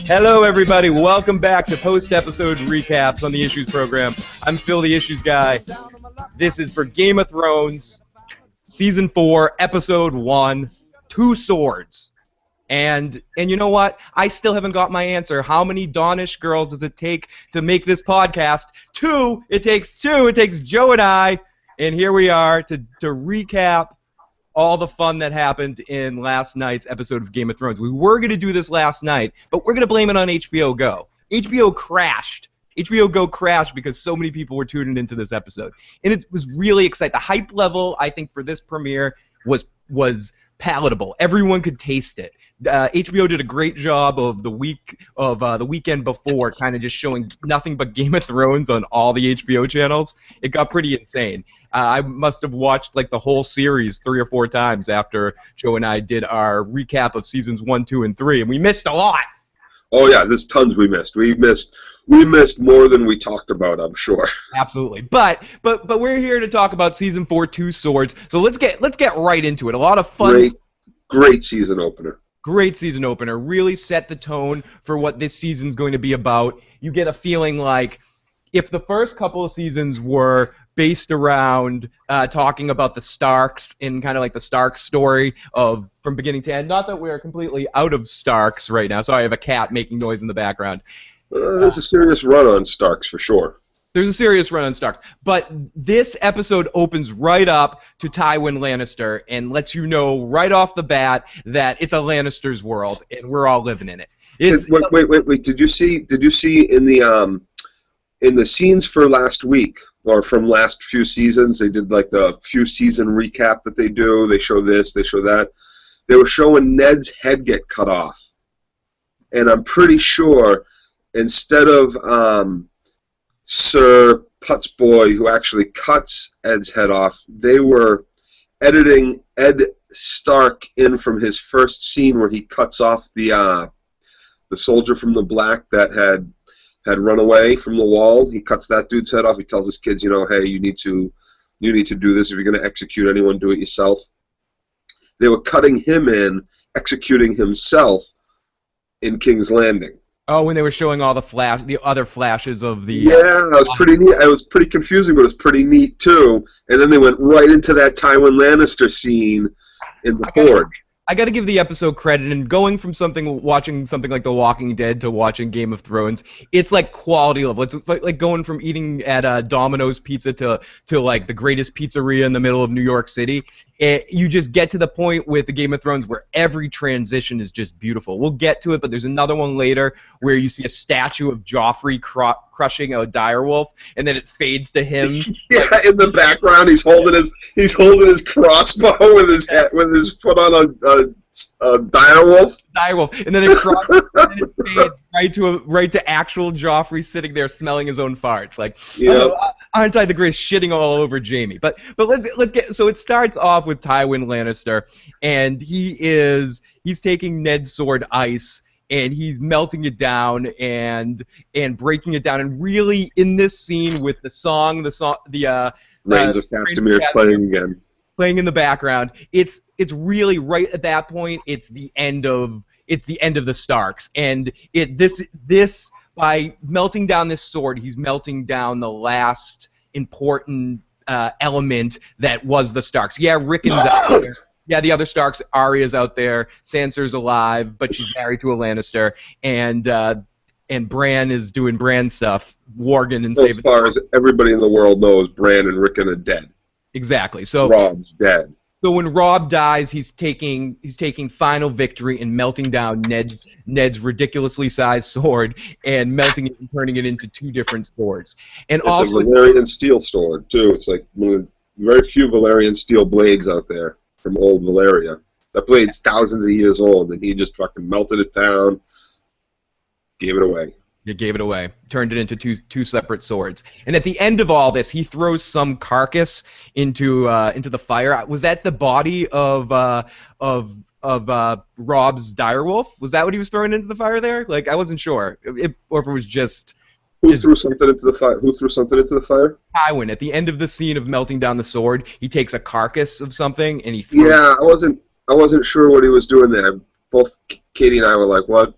Hello, everybody. Welcome back to post-episode recaps on the Issues program. I'm Phil, the Issues guy. This is for Game of Thrones, Season 4, Episode 1, Two Swords. And you know what? I still haven't got my answer. How many Dawnish girls does it take to make this podcast? Two. It takes two. It takes Joe and I. And here we are to recap all the fun that happened in last night's episode of Game of Thrones. We were going to do this last night, but we're going to blame it on HBO Go. HBO crashed. HBO Go crashed because so many people were tuning into this episode. And it was really exciting. The hype level, I think, for this premiere was palatable. Everyone could taste it. HBO did a great job of the weekend before, kind of just showing nothing but Game of Thrones on all the HBO channels. It got pretty insane. I must have watched like the whole series 3 or 4 times after Joe and I did our recap of seasons 1, 2, and 3, and we missed a lot. Oh yeah, there's tons we missed. We missed more than we talked about, I'm sure. Absolutely. But we're here to talk about season 4, Two Swords. So let's get right into it. A lot of fun. Great season opener. Great season opener. Really set the tone for what this season's going to be about. You get a feeling like if the first couple of seasons were based around talking about the Starks and kind of like the Stark story of from beginning to end. Not that we're completely out of Starks right now. Sorry, I have a cat making noise in the background. There's a serious run on Starks for sure. There's a serious run on Starks. But this episode opens right up to Tywin Lannister and lets you know right off the bat that it's a Lannister's world and we're all living in it. Wait. Did you see in the scenes for last week or from last few seasons, they did like the few season recap that they do. They show this, they show that. They were showing Ned's head get cut off. And I'm pretty sure instead of Sir Putzboy, who actually cuts Ed's head off, they were editing Ed Stark in from his first scene where he cuts off the soldier from the Black that had run away from the wall. He cuts that dude's head off. He tells his kids, hey, you need to do this. If you're going to execute anyone, do it yourself. They were cutting him in, executing himself in King's Landing. Oh, when they were showing all the other flashes of the... Yeah, that was pretty neat. It was pretty confusing, but it was pretty neat, too. And then they went right into that Tywin Lannister scene in the Forge. I got to give the episode credit, and going from watching something like The Walking Dead to watching Game of Thrones, it's like quality level. It's like going from eating at Domino's Pizza to like the greatest pizzeria in the middle of New York City. You just get to the point with the Game of Thrones where every transition is just beautiful. We'll get to it, but there's another one later where you see a statue of Joffrey crushing a direwolf, and then it fades to him. Yeah, in the background, he's holding his crossbow with his foot on a direwolf. Direwolf, and then it fades right to actual Joffrey sitting there smelling his own farts. Like, aren't I the greatest, shitting all over Jaime? But let's get. So it starts off with Tywin Lannister, and he's taking Ned's sword ice, and he's melting it down and breaking it down, and really in this scene with the Rains of Castamere playing again. Playing in the background, it's really right at that point. It's the end of the Starks, and this by melting down this sword, he's melting down the last important element that was the Starks. Yeah, Rickon's out there. Yeah, the other Starks, Arya's out there. Sansa's alive, but she's married to a Lannister, and Bran is doing Bran stuff. Worgen and as far as everybody in the world knows, Bran and Rickon are dead. Exactly. So Rob's dead. So when Robb dies, he's taking final victory and melting down Ned's ridiculously sized sword and melting it and turning it into 2 different swords. And it's a Valyrian steel sword too. It's like one of the very few Valyrian steel blades out there from old Valyria. That blade's thousands of years old, and he just fucking melted it down, gave it away. You gave it away. Turned it into two separate swords. And at the end of all this, he throws some carcass into the fire. Was that the body of Robb's direwolf? Was that what he was throwing into the fire there? Like, I wasn't sure, or if it was just. Who threw something into the fire? Who threw something into the fire? Tywin. At the end of the scene of melting down the sword, he takes a carcass of something and he throws. Yeah, I wasn't sure what he was doing there. both Katie and I were like, what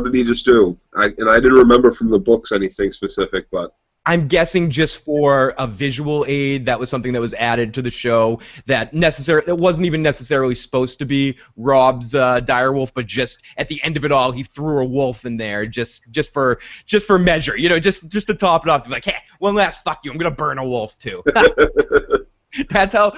did he just do? I didn't remember from the books anything specific, but I'm guessing just for a visual aid, that was something that was added to the show that wasn't even necessarily supposed to be Rob's direwolf, but just at the end of it all, he threw a wolf in there just for measure, just to top it off, to be like, hey, one last fuck you, I'm gonna burn a wolf too. That's how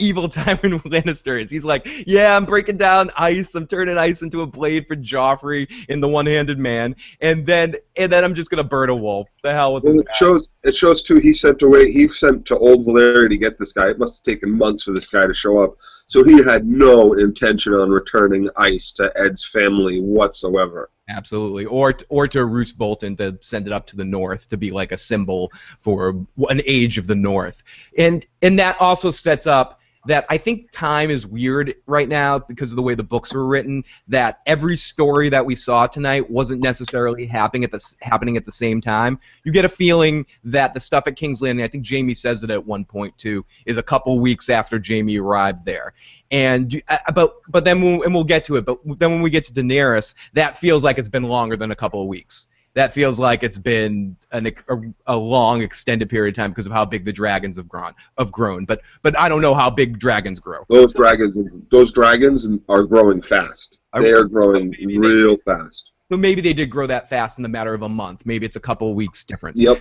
evil Tywin Lannister is. He's like, yeah, I'm breaking down ice. I'm turning ice into a blade for Joffrey in the One-Handed Man, and then I'm just gonna burn a wolf. The hell with this guy. It shows too. He sent to Old Valyria to get this guy. It must have taken months for this guy to show up. So he had no intention on returning ice to Ed's family whatsoever. Absolutely, or to Roose Bolton to send it up to the north to be like a symbol for an age of the north, and that also sets up that I think time is weird right now because of the way the books were written, that every story that we saw tonight wasn't necessarily happening at the same time. You get a feeling that the stuff at King's Landing, I think Jaime says it at one point too, is a couple weeks after Jaime arrived there. And but then we'll get to it. But then when we get to Daenerys, that feels like it's been longer than a couple of weeks. That feels like it's been a long, extended period of time because of how big the dragons have grown. But I don't know how big dragons grow. Those dragons are growing fast. They are growing real fast. So maybe they did grow that fast in the matter of a month. Maybe it's a couple of weeks difference. Yep.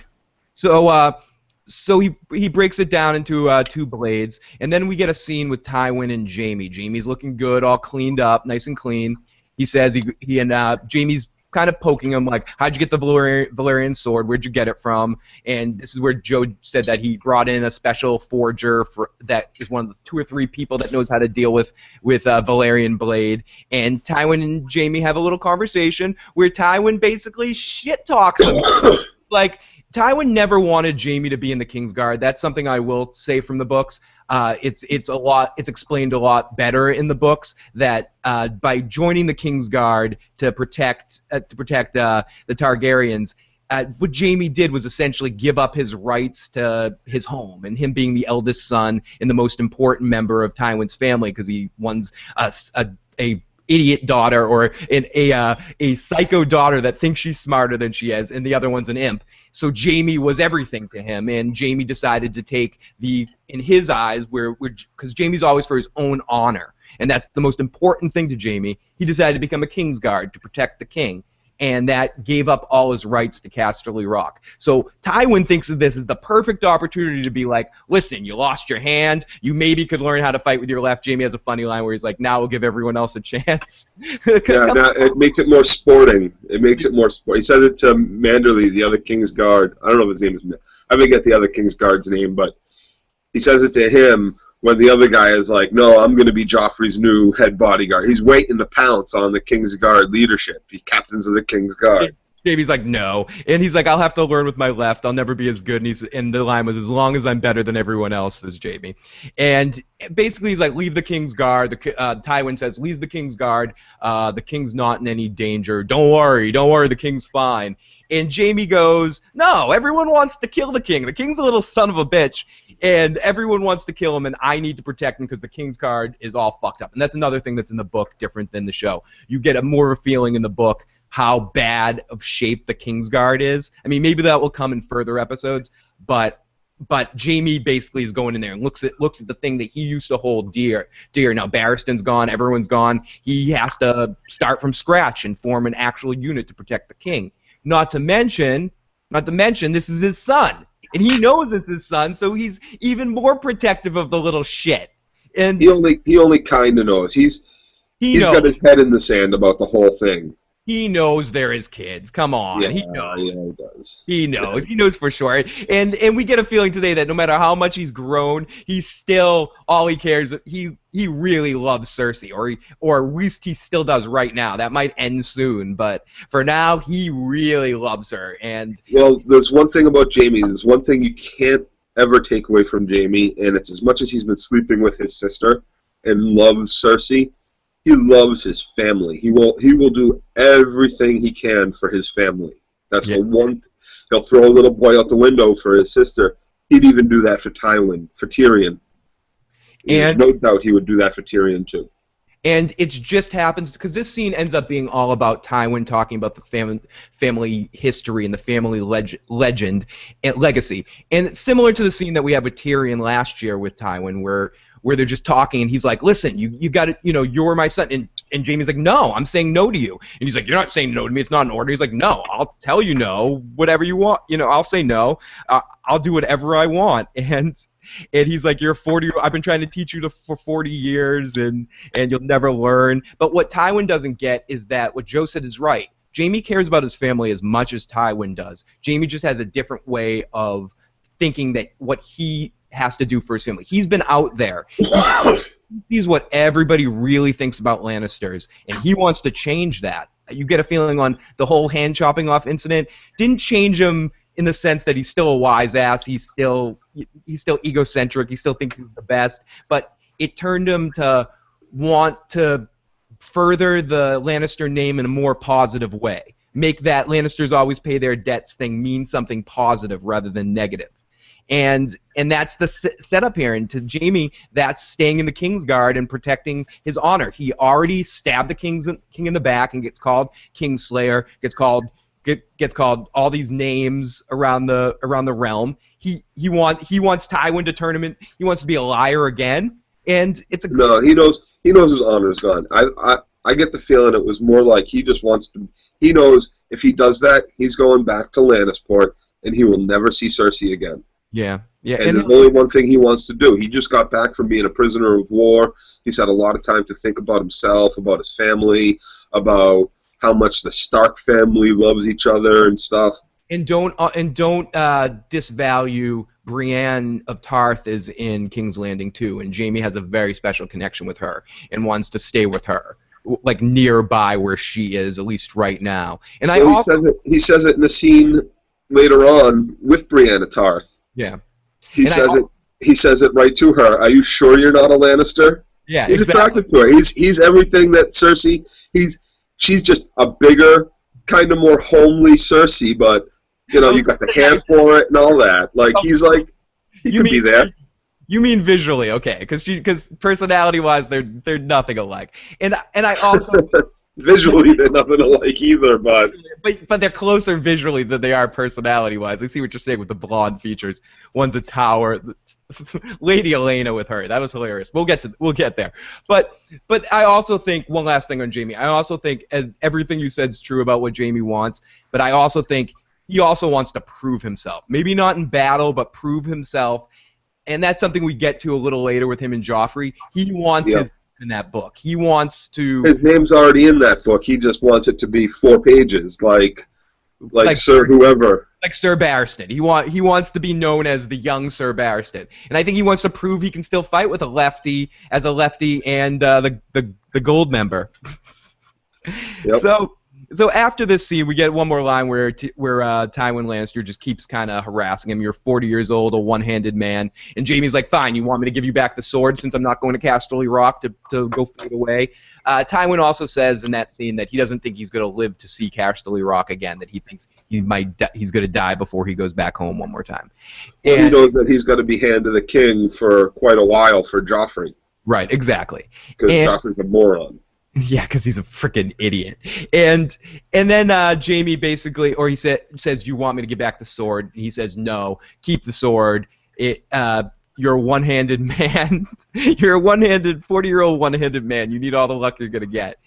So he breaks it down into 2 blades, and then we get a scene with Tywin and Jaime. Jaime's looking good, all cleaned up, nice and clean. He says Jaime's kind of poking him like, how'd you get the Valyrian sword? Where'd you get it from? And this is where Joe said that he brought in a special forger that is one of the 2 or 3 people that knows how to deal with Valyrian blade. And Tywin and Jaime have a little conversation where Tywin basically shit talks him. Like, Tywin never wanted Jaime to be in the Kingsguard. That's something I will say from the books. It's explained a lot better in the books that by joining the Kingsguard to protect the Targaryens, what Jaime did was essentially give up his rights to his home, and him being the eldest son and the most important member of Tywin's family because he wants a idiot daughter or a psycho daughter that thinks she's smarter than she is, and the other one's an imp. So Jaime was everything to him, and Jaime decided to take in his eyes, because Jaime's always for his own honor, and that's the most important thing to Jaime. He decided to become a Kingsguard to protect the king, and that gave up all his rights to Casterly Rock. So Tywin thinks of this as the perfect opportunity to be like, listen, you lost your hand, you maybe could learn how to fight with your left. Jaime has a funny line where he's like, now we'll give everyone else a chance. Now it makes it more sporting. It makes it more sporting. He says it to Manderly, the other Kingsguard. I don't know if his name is... I forget the other Kingsguard's name, but he says it to him when the other guy is like, no, I'm going to be Joffrey's new head bodyguard. He's waiting to pounce on the Kingsguard leadership. He captains of the Kingsguard. Jamie's like, no. And he's like, I'll have to learn with my left. I'll never be as good. And the line was, as long as I'm better than everyone else, says Jaime. And basically he's like, leave the Kingsguard. Tywin says, leave the Kingsguard. The king's not in any danger. Don't worry, the king's fine. And Jaime goes, no, everyone wants to kill the king. The king's a little son of a bitch, and everyone wants to kill him, and I need to protect him because the Kingsguard is all fucked up. And that's another thing that's in the book different than the show. You get more of a feeling in the book how bad of shape the Kingsguard is. I mean, maybe that will come in further episodes, but Jaime basically is going in there and looks at the thing that he used to hold dear. Now Barristan's gone, everyone's gone. He has to start from scratch and form an actual unit to protect the king. Not to mention, this is his son, and he knows it's his son, so he's even more protective of the little shit. And he only kind of knows. He's got his head in the sand about the whole thing. He knows they're his kids. Come on, yeah, he knows. Yeah, he does. He knows. He knows for sure. And we get a feeling today that no matter how much he's grown, he's still all he cares. He really loves Cersei, or at least he still does right now. That might end soon, but for now, he really loves her. And well, there's one thing about Jaime. There's one thing you can't ever take away from Jaime, and it's as much as he's been sleeping with his sister and loves Cersei, he loves his family. He will do everything he can for his family. That's the one. He'll throw a little boy out the window for his sister. He'd even do that for Tyrion. And there's no doubt he would do that for Tyrion too. And it just happens because this scene ends up being all about Tywin talking about the family history and the family legend and legacy. And it's similar to the scene that we had with Tyrion last year with Tywin, where they're just talking and he's like, listen, you got to, you're my son. And Jaime's like, no, I'm saying no to you. And he's like, you're not saying no to me. It's not an order. He's like, no, I'll tell you no, whatever you want. I'll say no. I'll do whatever I want. And he's like, you're 40. I've been trying to teach you for 40 years, and you'll never learn. But what Tywin doesn't get is that what Joe said is right. Jaime cares about his family as much as Tywin does. Jaime just has a different way of thinking that what he has to do for his family. He's been out there. He sees what everybody really thinks about Lannisters, and he wants to change that. You get a feeling on the whole hand chopping off incident didn't change him in the sense that he's still a wise ass, he's still egocentric, he still thinks he's the best, but it turned him to want to further the Lannister name in a more positive way. Make that Lannisters always pay their debts thing mean something positive rather than negative. And that's the setup here. And to Jaime, that's staying in the Kingsguard and protecting his honor. He already stabbed the king in the back and gets called Kingslayer, gets called all these names around the realm. He wants Tywin to turn him in. He wants to be a liar again, and it's a no. He knows his honor's gone. I get the feeling it was more like he just wants to. He knows if he does that, he's going back to Lannisport, and he will never see Cersei again. Yeah. And there's only one thing he wants to do. He just got back from being a prisoner of war. He's had a lot of time to think about himself, about his family, about how much the Stark family loves each other and stuff. And don't disvalue Brienne of Tarth is in King's Landing too, and Jaime has a very special connection with her and wants to stay with her, like nearby where she is, at least right now. And he says it in a scene later on with Brienne of Tarth. Yeah. He says it right to her. Are you sure you're not a Lannister? Yeah, he's exactly. attracted to her. He's everything that Cersei. She's just a bigger, kind of more homely Cersei, but you got the hair for it and all that. Like he's like, he could be there. You mean visually, okay? Because personality-wise, they're nothing alike. And I also visually they're nothing alike either, but they're closer visually than they are personality-wise. I see what you're saying with the blonde features. One's a tower. Lady Elena with her, that was hilarious. We'll get there. But I also think one last thing on Jaime. I also think everything you said is true about what Jaime wants, but I also think he also wants to prove himself. Maybe not in battle, but prove himself. And that's something we get to a little later with him and Joffrey. He wants his in that book. He wants to. His name's already in that book. He just wants it to be 4 pages, like Sir whoever. Like Sir Barristan. He wants to be known as the young Sir Barristan, and I think he wants to prove he can still fight with a lefty and the Gold member. Yep. So after this scene, we get one more line where Tywin Lannister just keeps kind of harassing him. You're 40 years old, a one-handed man. And Jaime's like, fine, you want me to give you back the sword since I'm not going to Casterly Rock to go fight away? Tywin also says in that scene that he doesn't think he's going to live to see Casterly Rock again, that he thinks he's going to die before he goes back home one more time. And he knows that he's going to be hand to the king for quite a while for Joffrey. Right, exactly. Because Joffrey's a moron. Yeah, because he's a freaking idiot. And then Jaime basically, or he says, you want me to give back the sword? And he says, no, keep the sword. You're a one-handed man. You're a 40-year-old one-handed man. You need all the luck you're going to get.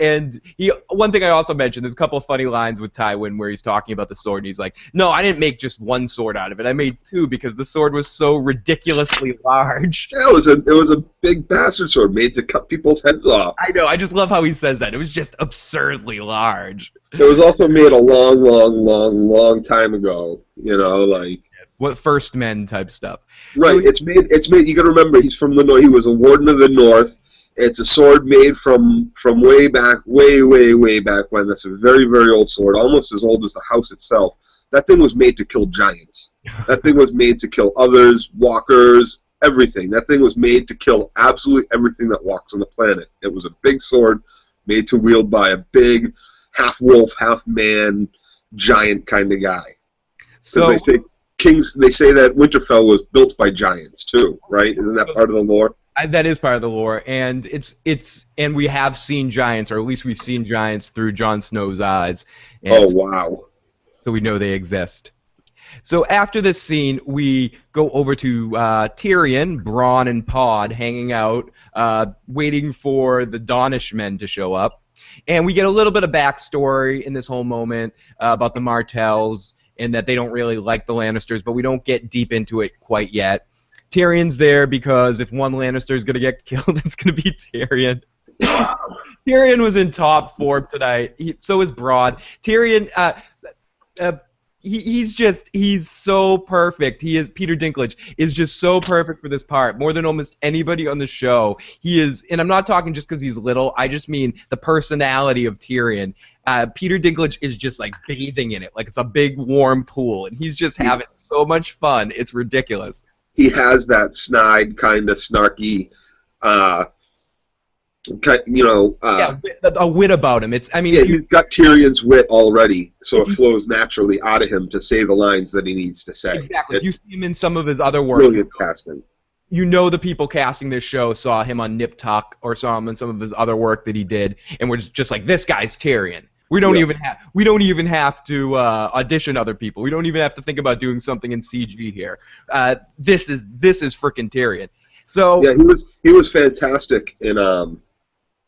And one thing I also mentioned, there's a couple of funny lines with Tywin where he's talking about the sword, and he's like, no, I didn't make just one sword out of it. I made 2 because the sword was so ridiculously large. Yeah, it was a big bastard sword made to cut people's heads off. I know. I just love how he says that. It was just absurdly large. It was also made a long, long, long, long time ago. Like what First Men type stuff. Right. So it's made. You got to remember, he's from the North. He was a warden of the North. It's a sword made from way back, way back when. That's a very, very old sword, almost as old as the house itself. That thing was made to kill giants. That thing was made to kill others, walkers, everything. That thing was made to kill absolutely everything that walks on the planet. It was a big sword made to wield by a big, half wolf, half man, giant kind of guy. So they say that Winterfell was built by giants too, right? Isn't that part of the lore? That is part of the lore, and and we have seen giants, or at least we've seen giants through Jon Snow's eyes. And Oh, wow. so we know they exist. So after this scene, we go over to Tyrion, Bronn, and Pod hanging out, waiting for the Donish men to show up. And we get a little bit of backstory in this whole moment about the Martells and that they don't really like the Lannisters, but we don't get deep into it quite yet. Tyrion's there because if one Lannister is going to get killed, it's going to be Tyrion. Tyrion was in top form tonight. So is Bronn. Tyrion... he's so perfect. Peter Dinklage is just so perfect for this part, more than almost anybody on the show. He is, and I'm not talking just because he's little. I just mean the personality of Tyrion. Peter Dinklage is just like bathing in it, like it's a big warm pool, and he's just having so much fun. It's ridiculous. He has that snide, kind of snarky, a wit about him. He's got Tyrion's wit already, so it flows naturally out of him to say the lines that he needs to say. Exactly. You see him in some of his other work. Brilliant casting. You know the people casting this show saw him on Nip Tuck or saw him in some of his other work that he did, and we're just like, this guy's Tyrion. We don't even have to audition other people. We don't even have to think about doing something in CG here. This is frickin' Tyrion. So yeah, he was fantastic in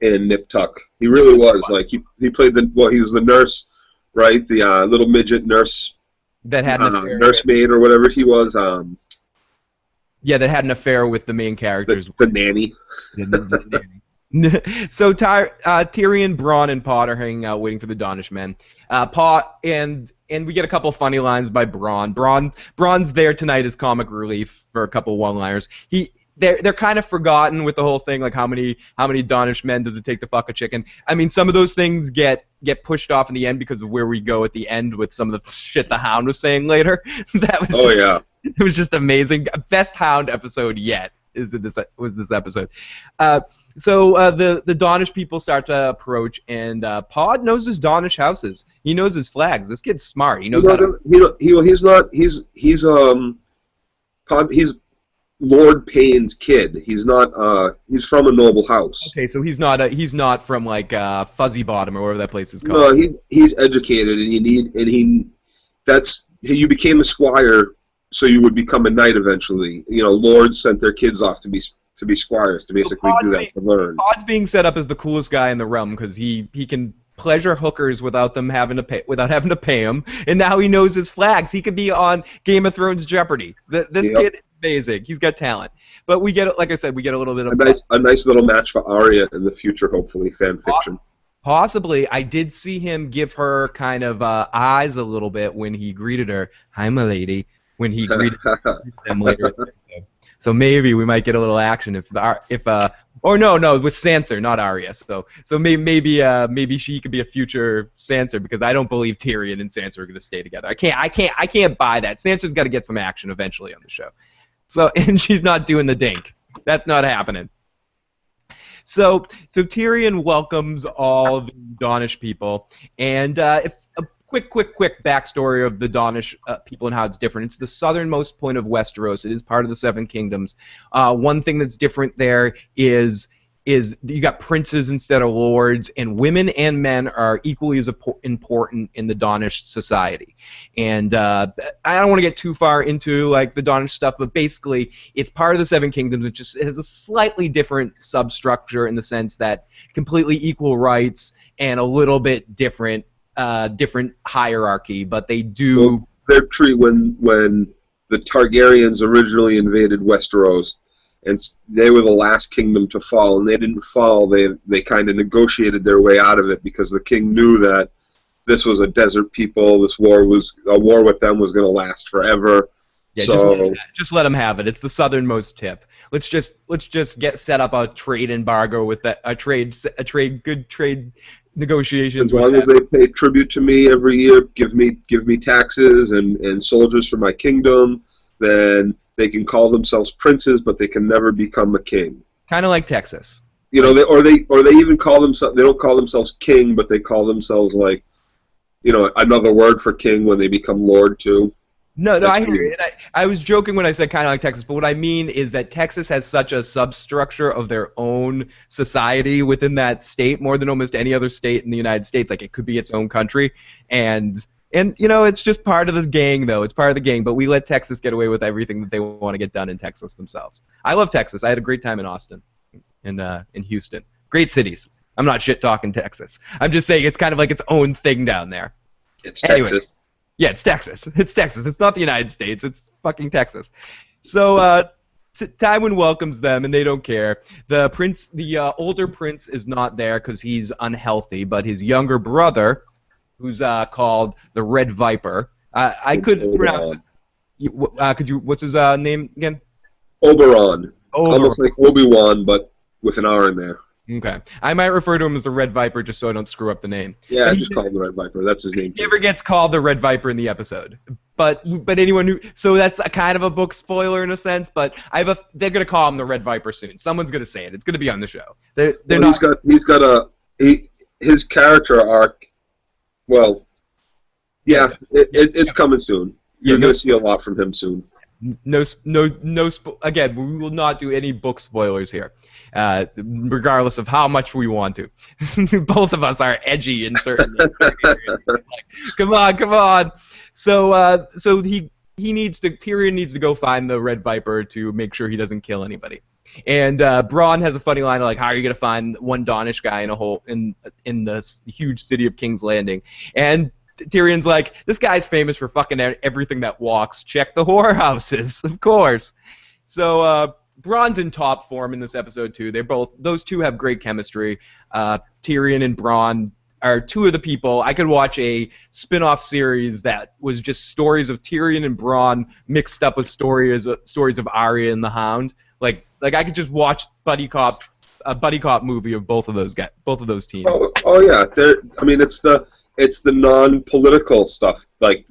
Nip Tuck. He really was. Like he played he was the nurse, right? The little midget nurse that had an affair nursemaid or whatever he was. That had an affair with the main characters. The nanny. The nanny. So Tyrion, Bronn, and Pod are hanging out waiting for the Donish men. And we get a couple funny lines by Bronn. Bronn's there tonight as comic relief for a couple one-liners. They're kind of forgotten with the whole thing, like how many Donish men does it take to fuck a chicken? I mean, some of those things get pushed off in the end because of where we go at the end with some of the shit the Hound was saying later. It was just amazing. Best Hound episode yet was this episode. So the Donish people start to approach, and Pod knows his Donish houses. He knows his flags. This kid's smart. He knows how to... He's Lord Payne's kid. He's not. He's from a noble house. Okay, so he's not from like Fuzzy Bottom or whatever that place is called. No, he's educated, and you became a squire, so you would become a knight eventually. You know, lords sent their kids off to be squires to basically do that to learn. Pod's being set up as the coolest guy in the realm because he can pleasure hookers without having to pay him, and now he knows his flags. He could be on Game of Thrones Jeopardy. This kid is amazing. He's got talent. But we get, like I said, we get a little bit of a nice little match for Arya in the future, hopefully, fan fiction. Possibly. I did see him give her kind of eyes a little bit when he greeted her. Hi, my lady. When he greeted them later. So maybe we might get a little action with Sansa, not Arya. So maybe she could be a future Sansa because I don't believe Tyrion and Sansa are going to stay together. I can't buy that. Sansa's got to get some action eventually on the show. So and she's not doing the dink. That's not happening. So Tyrion welcomes all the Donish people, and quick backstory of the Donish people and how it's different. It's the southernmost point of Westeros. It is part of the Seven Kingdoms. One thing that's different there is you got princes instead of lords, and women and men are equally as important in the Donish society. And I don't want to get too far into like the Donish stuff, but basically it's part of the Seven Kingdoms. It has a slightly different substructure in the sense that completely equal rights and a little bit different hierarchy, but they do. Well, their tree when the Targaryens originally invaded Westeros, and they were the last kingdom to fall, and they didn't fall. They kind of negotiated their way out of it because the king knew that this was a desert people. This war with them was going to last forever. Yeah, so just let them have it. It's the southernmost tip. Let's just get set up a trade embargo with good trade negotiations. As long as they pay tribute to me every year, give me taxes and soldiers for my kingdom, then they can call themselves princes, but they can never become a king. Kind of like Texas. You know, they even call themselves. They don't call themselves king, but they call themselves like, you know, another word for king when they become lord too. No, That's I hear weird. you. And I was joking when I said kind of like Texas, but what I mean is that Texas has such a substructure of their own society within that state, more than almost any other state in the United States. Like it could be its own country, and it's just part of the gang, though. It's part of the gang. But we let Texas get away with everything that they want to get done in Texas themselves. I love Texas. I had a great time in Austin, and in Houston. Great cities. I'm not shit talking Texas. I'm just saying it's kind of like its own thing down there. It's Anyway. Texas. Yeah, it's Texas. It's Texas. It's not the United States. It's fucking Texas. So Tywin welcomes them, and they don't care. The older prince, is not there because he's unhealthy, but his younger brother, who's called the Red Viper. I could pronounce it. Could you? What's his name again? Oberon. Oberon. Almost like Obi-Wan, but with an R in there. Okay. I might refer to him as the Red Viper just so I don't screw up the name. Yeah, But I he just call him the Red Viper. That's his name. never gets called the Red Viper in the episode. But anyone who, so that's a kind of a book spoiler in a sense, but they're gonna call him the Red Viper soon. Someone's gonna say it. It's gonna be on the show. They're not. His character arc. Well, yeah, it's coming soon. You're gonna see a lot from him soon. Again, we will not do any book spoilers here, regardless of how much we want to. Both of us are edgy in certain areas. Like, come on. So Tyrion needs to go find the Red Viper to make sure he doesn't kill anybody. And Bronn has a funny line like, "How are you gonna find one Dawnish guy in a hole in the huge city of King's Landing?" And Tyrion's like, "This guy's famous for fucking everything that walks. Check the whorehouses, of course." So Bronn's in top form in this episode too. Those two have great chemistry. Tyrion and Bronn are two of the people. I could watch a spin-off series that was just stories of Tyrion and Bronn mixed up with stories of Arya and the Hound. Like I could just watch a buddy cop movie of both of those teams. Oh yeah, it's the non-political stuff, like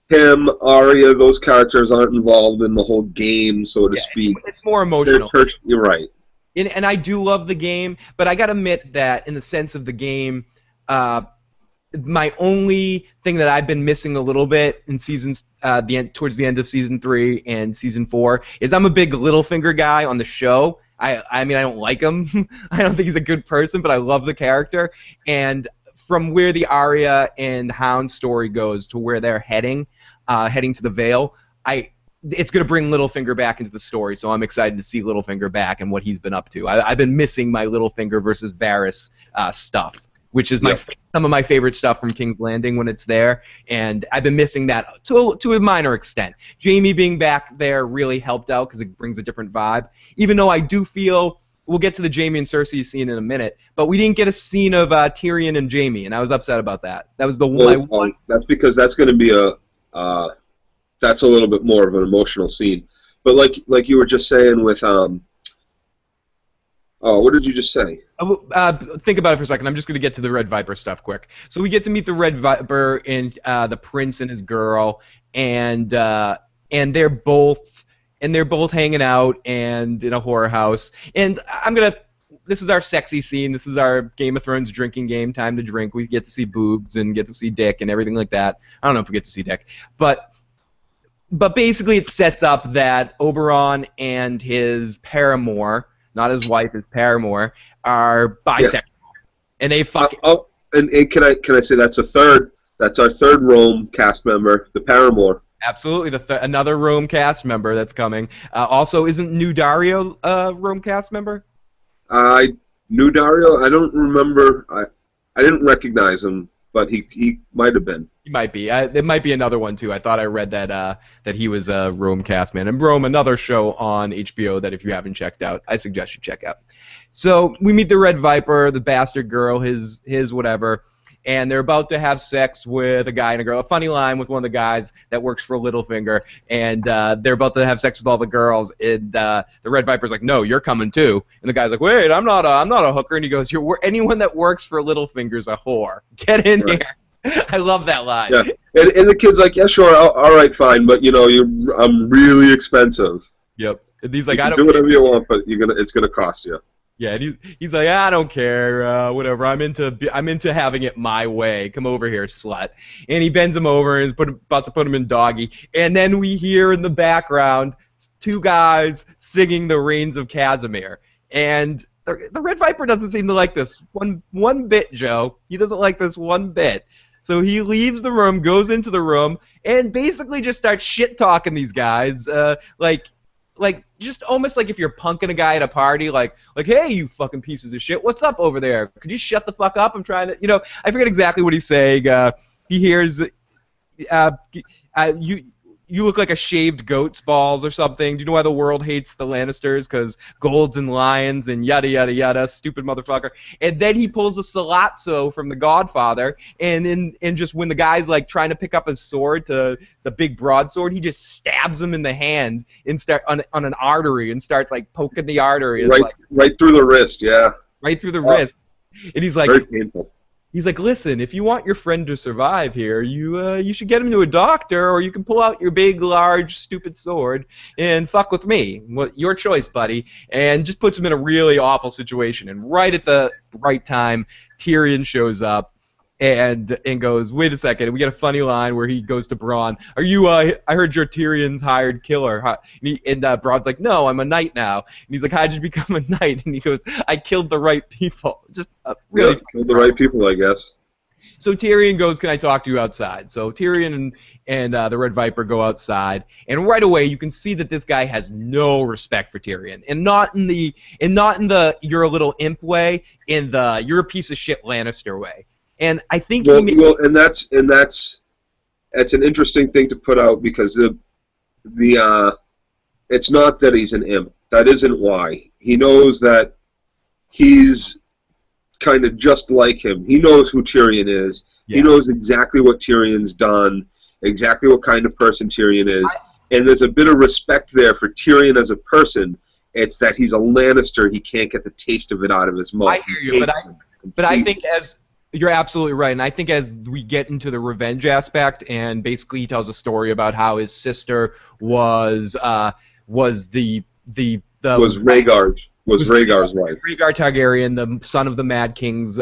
him, Arya. Those characters aren't involved in the whole game, so to speak. It's more emotional. You're right. And I do love the game, but I gotta admit that in the sense of the game, my only thing that I've been missing a little bit in towards the end of season 3 and season 4 is I'm a big Littlefinger guy on the show. I mean, I don't like him. I don't think he's a good person, but I love the character. And from where the Arya and Hound story goes to where they're heading to the Vale, it's going to bring Littlefinger back into the story, so I'm excited to see Littlefinger back and what he's been up to. I've been missing my Littlefinger versus Varys stuff, which is some of my favorite stuff from King's Landing when it's there, and I've been missing that to a minor extent. Jaime being back there really helped out because it brings a different vibe, even though I do feel... We'll get to the Jaime and Cersei scene in a minute, but we didn't get a scene of Tyrion and Jaime, and I was upset about that. That was my one. That's because that's going to be that's a little bit more of an emotional scene. But like you were just saying with what did you just say? Think about it for a second. I'm just going to get to the Red Viper stuff quick. So we get to meet the Red Viper and the prince and his girl, and they're both hanging out and in a horror house. And this is our sexy scene. This is our Game of Thrones drinking game, time to drink. We get to see boobs and get to see dick and everything like that. I don't know if we get to see dick, but basically it sets up that Oberon and his paramour, not his wife, his paramour, are bisexual, and they fuck. And can I say that's our third Rome cast member, the paramour. Absolutely, another Rome cast member that's coming. Also, isn't New Dario a Rome cast member? New Dario, I don't remember. I didn't recognize him, but he might have been. He might be. It might be another one too. I thought I read that he was a Rome cast man. And Rome, another show on HBO that if you haven't checked out, I suggest you check out. So we meet the Red Viper, the bastard girl, his whatever. And they're about to have sex with a guy and a girl. A funny line with one of the guys that works for Littlefinger, and they're about to have sex with all the girls. And the Red Viper's like, "No, you're coming too." And the guy's like, "Wait, I'm not a hooker." And he goes, "Anyone that works for Littlefinger's a whore. Get in here." I love that line. Yeah, and the kid's like, "Yeah, sure, all right, fine, but I'm really expensive." Yep. And he's like, "I "I don't do whatever you want, but it's gonna cost you." Yeah, and he's like, I don't care, whatever. I'm into having it my way. Come over here, slut. And he bends him over and is about to put him in doggy. And then we hear in the background two guys singing the Reigns of Casimir. And the Red Viper doesn't seem to like this one bit, Joe. He doesn't like this one bit. So he leaves the room, goes into the room, and basically just starts shit talking these guys, like just almost like if you're punking a guy at a party, like hey, you fucking pieces of shit, what's up over there? Could you shut the fuck up? I'm trying to, I forget exactly what he's saying. He hears, you look like a shaved goat's balls or something. Do you know why the world hates the Lannisters? Because golds and lions and yada yada yada, stupid motherfucker. And then he pulls a Sollozzo from The Godfather, and just when the guy's like trying to pick up his sword, to the big broadsword, he just stabs him in the hand and on an artery and starts like poking the artery. Right through the wrist, yeah. Right through the wrist. And he's like, very painful. He's like, listen, if you want your friend to survive here, you should get him to a doctor, or you can pull out your big, large, stupid sword and fuck with me. Your choice, buddy. And just puts him in a really awful situation. And right at the right time, Tyrion shows up and goes, wait a second. And we get a funny line where he goes to Bronn. Are you? I heard you're Tyrion's hired killer. And Bronn's like, no, I'm a knight now. And he's like, how did you become a knight? And he goes, I killed the right people. Just really killed the right people, I guess. So Tyrion goes, can I talk to you outside? So Tyrion and the Red Viper go outside, and right away you can see that this guy has no respect for Tyrion, and not in the you're a little imp way, in the you're a piece of shit Lannister way. And I think and that's an interesting thing to put out, because it's not that he's an imp. That isn't why. He knows that he's kind of just like him. He knows who Tyrion is. Yeah. He knows exactly what Tyrion's done, exactly what kind of person Tyrion is, and there's a bit of respect there for Tyrion as a person. It's that he's a Lannister. He can't get the taste of it out of his mouth. I hear you, but I think you're absolutely right, and I think as we get into the revenge aspect, and basically he tells a story about how his sister was Rhaegar's wife. Rhaegar Targaryen, the son of the Mad King's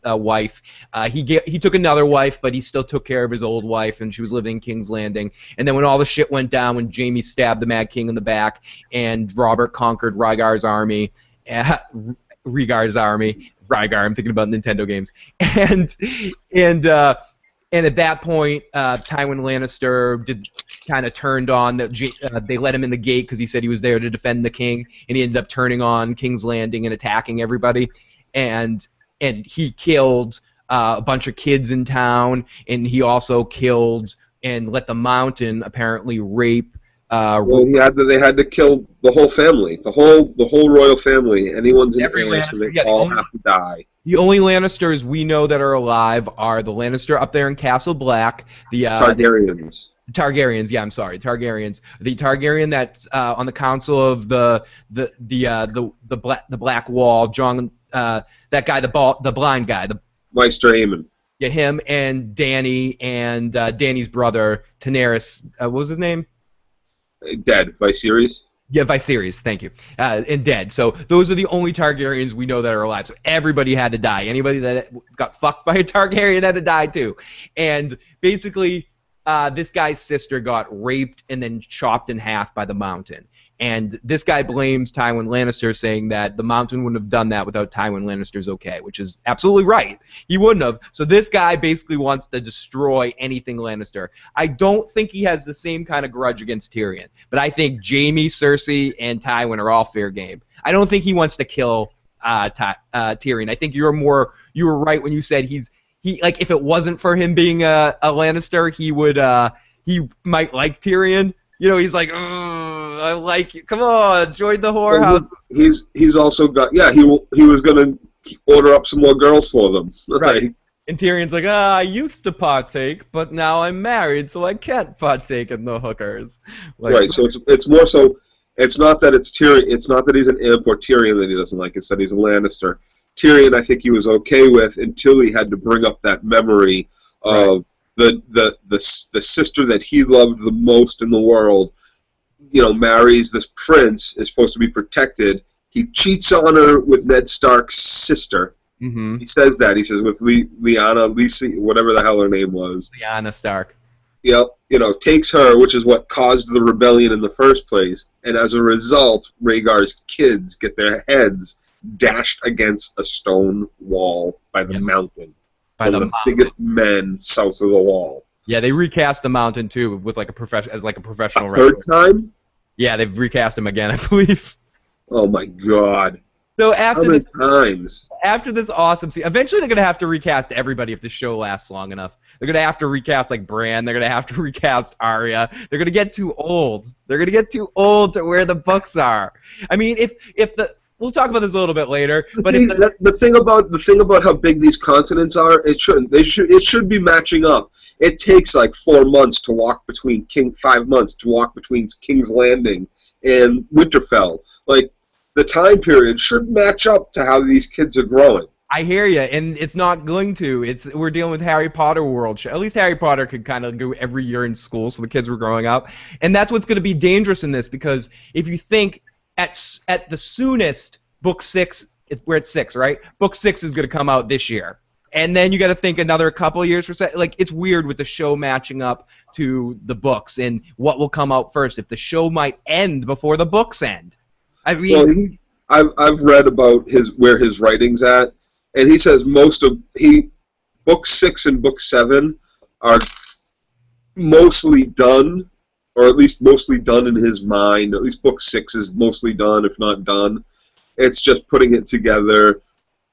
wife. He took another wife, but he still took care of his old wife, and she was living in King's Landing. And then when all the shit went down, when Jaime stabbed the Mad King in the back, and Robert conquered Rhaegar's army. Rygar, I'm thinking about Nintendo games, and at that point, Tywin Lannister kind of turned on that. They let him in the gate because he said he was there to defend the king, and he ended up turning on King's Landing and attacking everybody, and he killed a bunch of kids in town, and he also killed and let the Mountain apparently rape. They had to kill the whole family, the whole royal family. Anyone's in Lannister, they all have to die. The only Lannisters we know that are alive are the Lannister up there in Castle Black, the Targaryens. Targaryens, yeah, I'm sorry, Targaryens. The Targaryen that's on the council of the Black Wall, Jon, that guy, the blind guy, the Maester Aemon. Yeah, him and Dany and Dany's brother Daenerys. What was his name? Dead. Viserys? Yeah, Viserys, thank you. And dead. So those are the only Targaryens we know that are alive. So everybody had to die. Anybody that got fucked by a Targaryen had to die too. And basically, this guy's sister got raped and then chopped in half by the Mountain. And this guy blames Tywin Lannister, saying that the Mountain wouldn't have done that without Tywin Lannister's okay, which is absolutely right. He wouldn't have. So this guy basically wants to destroy anything Lannister. I don't think he has the same kind of grudge against Tyrion, but I think Jaime, Cersei, and Tywin are all fair game. I don't think he wants to kill Tyrion. I think you were right when you said he like if it wasn't for him being a Lannister, he might like Tyrion. You know, he's like, I like you. Come on, join the whorehouse. He's also got, he was going to order up some more girls for them. Right. And Tyrion's like, I used to partake, but now I'm married, so I can't partake in the hookers. Like, right, so it's more so, it's not that it's Tyrion, it's not that he's an imp or Tyrion that he doesn't like, it's that he's a Lannister. Tyrion, I think he was okay with until he had to bring up that memory of the sister that he loved the most in the world, marries this prince, is supposed to be protected. he cheats on her with Ned Stark's sister. Mm-hmm. He says that. He says with Lisa, whatever the hell her name was. Lyanna Stark. Yep, takes her, which is what caused the rebellion in the first place. And as a result, Rhaegar's kids get their heads dashed against a stone wall by the mountain. By the biggest men south of the wall. Yeah, they recast the Mountain too with like a professional A third time? Yeah, they've recast him again, I believe. Oh my God! So after this awesome scene, eventually they're gonna have to recast everybody if the show lasts long enough. They're gonna have to recast like Bran. They're gonna have to recast Arya. They're gonna get too old. They're gonna get too old to where the books are. I mean, we'll talk about this a little bit later. But the thing about how big these continents are, it should be matching up. It takes like 4 months to walk between 5 months to walk between King's Landing and Winterfell. Like the time period should match up to how these kids are growing. I hear you, and it's not going to. We're dealing with Harry Potter world. At least Harry Potter could kind of go every year in school, so the kids were growing up, and that's what's going to be dangerous in this, because if you think at the soonest, book 6, we're at 6, right? Book 6 is going to come out this year. And then you got to think another couple of years for like it's weird with the show matching up to the books and what will come out first. If the show might end before the books end. I mean, I've read about where his writing's at, and he says book 6 and book 7 are mostly done, or at least mostly done in his mind. At least book 6 is mostly done, if not done. It's just putting it together,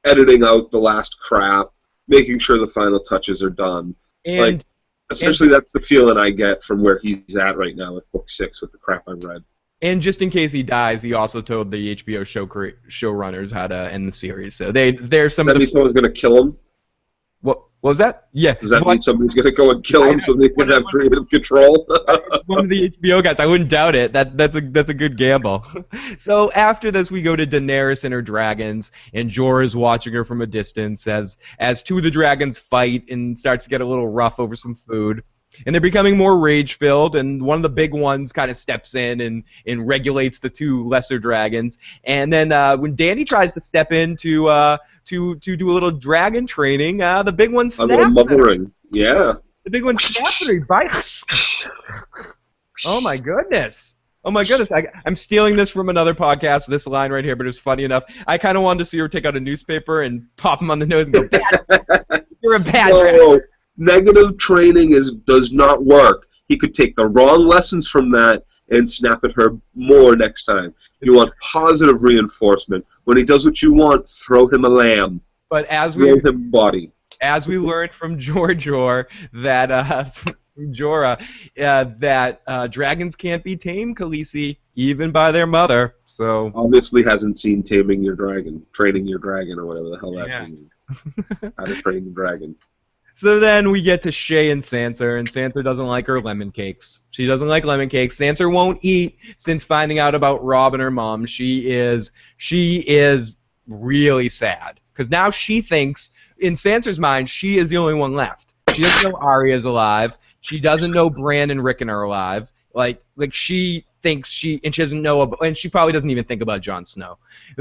editing out the last crap, making sure the final touches are done. And essentially that's the feeling I get from where he's at right now with book 6 with the crap I've read. And just in case he dies, he also told the HBO showrunners how to end the series. So there's some. Does that mean someone's going to kill him? What was that? Yeah. Does that mean somebody's going to go and kill him so they can have creative control? One of the HBO guys. I wouldn't doubt it. That's a good gamble. So after this, we go to Daenerys and her dragons, and Jorah's watching her from a distance as two of the dragons fight and starts to get a little rough over some food. And they're becoming more rage-filled, and one of the big ones kind of steps in and regulates the two lesser dragons. And then when Dany tries to step in to do a little dragon training, the big one snaps at her. Yeah. The big one snaps at her. He bites. Oh my goodness. Oh my goodness. I'm stealing this from another podcast, this line right here, but it's funny enough. I kind of wanted to see her take out a newspaper and pop him on the nose and go, "Bad. You're a bad dragon." Negative training does not work. He could take the wrong lessons from that and snap at her more next time. You want positive reinforcement. When he does what you want, throw him a lamb. But as throw him body. As we learned from Jorah that dragons can't be tamed, Khaleesi, even by their mother. So obviously hasn't seen Training Your Dragon, or whatever the hell that thing is. How to Train Your Dragon. So then we get to Shae and Sansa, and Sansa doesn't like her lemon cakes. She doesn't like lemon cakes. Sansa won't eat since finding out about Robb and her mom. She is really sad, because now she thinks, in Sansa's mind, she is the only one left. She doesn't know Arya's alive. She doesn't know Bran and Rickon are alive. Like she thinks and she doesn't know, and she probably doesn't even think about Jon Snow.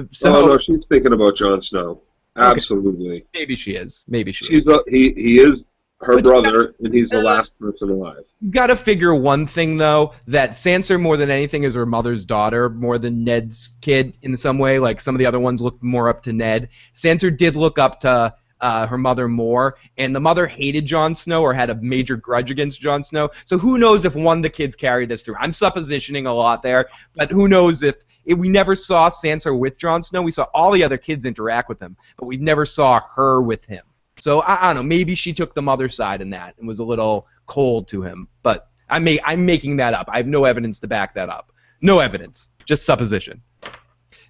So, no, she's thinking about Jon Snow. Absolutely. Okay. Maybe she is. He is her brother, and he's the last person alive. You gotta figure one thing, though, that Sansa, more than anything, is her mother's daughter, more than Ned's kid in some way. Like, some of the other ones look more up to Ned. Sansa did look up to her mother more, and the mother hated Jon Snow or had a major grudge against Jon Snow. So who knows if one of the kids carried this through. I'm suppositioning a lot there, but who knows if we never saw Sansa with Jon Snow. We saw all the other kids interact with him, but we never saw her with him. So I don't know. Maybe she took the mother side in that and was a little cold to him. But I'm making that up. I have no evidence to back that up. No evidence. Just supposition.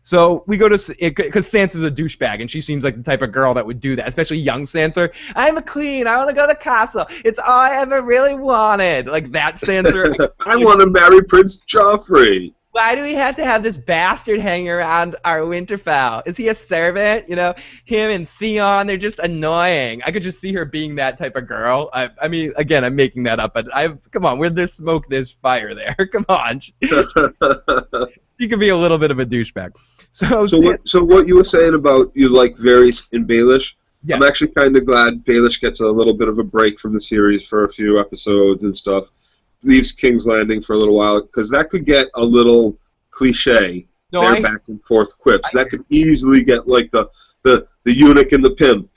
So we go to, because Sansa's a douchebag, and she seems like the type of girl that would do that, especially young Sansa. I'm a queen. I want to go to the castle. It's all I ever really wanted. Like that Sansa. I want to marry Prince Joffrey. Why do we have to have this bastard hanging around our Winterfell? Is he a servant? You know, him and Theon, they're just annoying. I could just see her being that type of girl. I mean, again, I'm making that up, but come on, where there's smoke, there's fire there. Come on. she could be a little bit of a douchebag. So what you were saying about you like Varys and Baelish, yes. I'm actually kind of glad Baelish gets a little bit of a break from the series for a few episodes and stuff. Leaves King's Landing for a little while, because that could get a little cliche. Their back and forth quips. That could easily get like the eunuch and the pimp,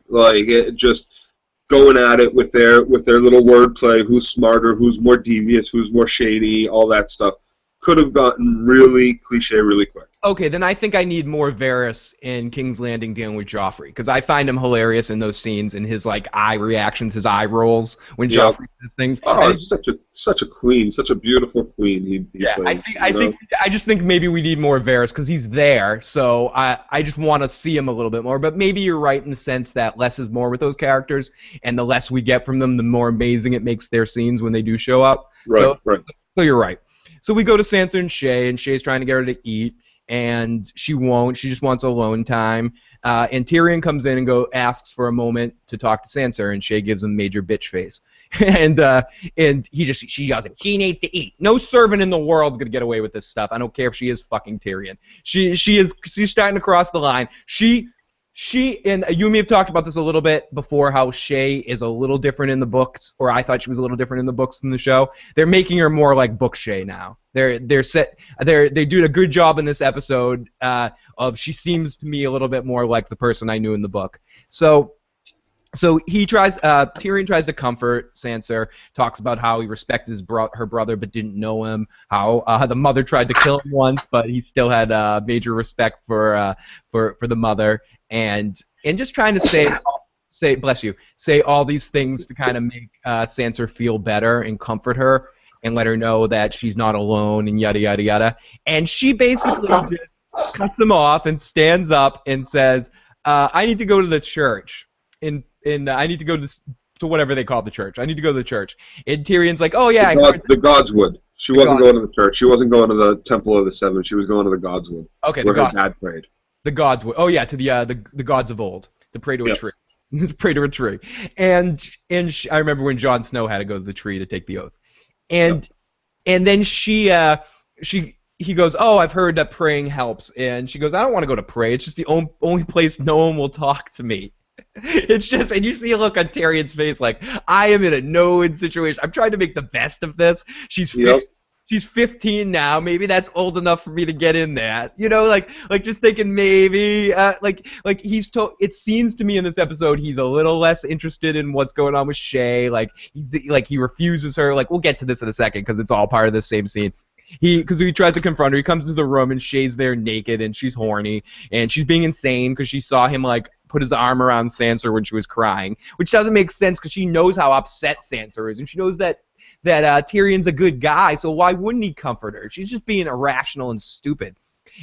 like it just going at it with their little wordplay. Who's smarter? Who's more devious? Who's more shady? All that stuff could have gotten really cliche really quick. Okay, then I think I need more Varys in King's Landing dealing with Joffrey, because I find him hilarious in those scenes and his like eye reactions, his eye rolls when Joffrey says things. Oh, he's such a queen, such a beautiful queen. He played, I just think maybe we need more Varys because he's there. So I just want to see him a little bit more. But maybe you're right in the sense that less is more with those characters, and the less we get from them, the more amazing it makes their scenes when they do show up. Right. So you're right. So we go to Sansa and Shae, and Shae's trying to get her to eat, and she won't. She just wants alone time. And Tyrion comes in and asks for a moment to talk to Sansa, and Shae gives him major bitch face. and she yells at him, she needs to eat. No servant in the world's gonna get away with this stuff. I don't care if she is fucking Tyrion. She's starting to cross the line. She and you and me have talked about this a little bit before, how Shae is a little different in the books, or I thought she was a little different in the books than the show. They're making her more like book Shae now. They do a good job in this episode of she seems to me a little bit more like the person I knew in the book. So Tyrion tries to comfort Sansa, talks about how he respected her brother but didn't know him, how the mother tried to kill him once but he still had major respect for the mother, and just trying to say all these things to kind of make Sansa feel better and comfort her and let her know that she's not alone and yada yada yada. And she basically just cuts him off and stands up and says, I need to go to the church. I need to go to whatever they call the church. I need to go to the church. And Tyrion's like, oh yeah, the Godswood. She wasn't going to the church. She wasn't going to the Temple of the Seven. She was going to the Godswood. Okay, where her dad prayed. The Godswood. Oh yeah, to the gods of old, to pray to a tree. To pray to a tree. And I remember when Jon Snow had to go to the tree to take the oath. And then he goes, oh, I've heard that praying helps. And she goes, I don't want to go to pray. It's just the only place no one will talk to me. It's just, and you see a look on Tyrion's face like, I am in a no-win situation. I'm trying to make the best of this. She's 15 now. Maybe that's old enough for me to get in that. You know, like just thinking maybe, like it seems to me in this episode he's a little less interested in what's going on with Shae. Like he refuses her. Like we'll get to this in a second because it's all part of the same scene. Because he tries to confront her. He comes into the room and Shae's there naked and she's horny and she's being insane because she saw him like put his arm around Sansa when she was crying, which doesn't make sense because she knows how upset Sansa is and she knows that Tyrion's a good guy, so why wouldn't he comfort her? She's just being irrational and stupid.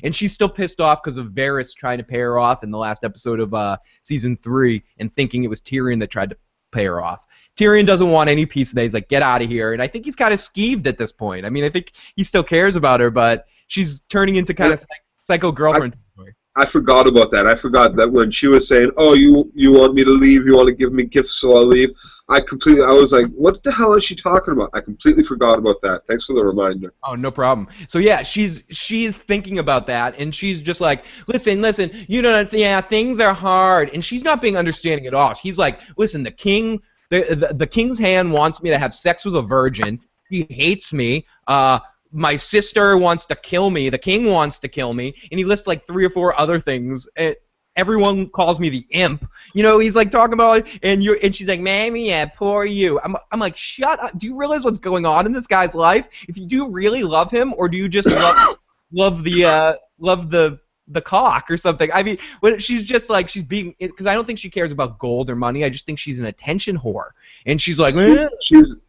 And she's still pissed off because of Varys trying to pay her off in the last episode of Season 3 and thinking it was Tyrion that tried to pay her off. Tyrion doesn't want any piece of that. He's like, get out of here. And I think he's kind of skeeved at this point. I mean, I think he still cares about her, but she's turning into kind of psycho girlfriend. I forgot about that. I forgot that when she was saying, oh, you want me to leave? You want to give me gifts so I'll leave? I was like, what the hell is she talking about? I completely forgot about that. Thanks for the reminder. Oh, no problem. So, yeah, she's thinking about that, and she's just like, listen, you don't, yeah, things are hard. And she's not being understanding at all. She's like, listen, the king's hand wants me to have sex with a virgin. He hates me. My sister wants to kill me. The king wants to kill me. And he lists like 3 or 4 other things. Everyone calls me the imp. You know, he's like talking about it, and she's like, "Mammy, yeah, poor you." I'm like, shut up. Do you realize what's going on in this guy's life? If you do really love him, or do you just love the cock or something? I mean, she's just like, she's being, because I don't think she cares about gold or money. I just think she's an attention whore, and she's like,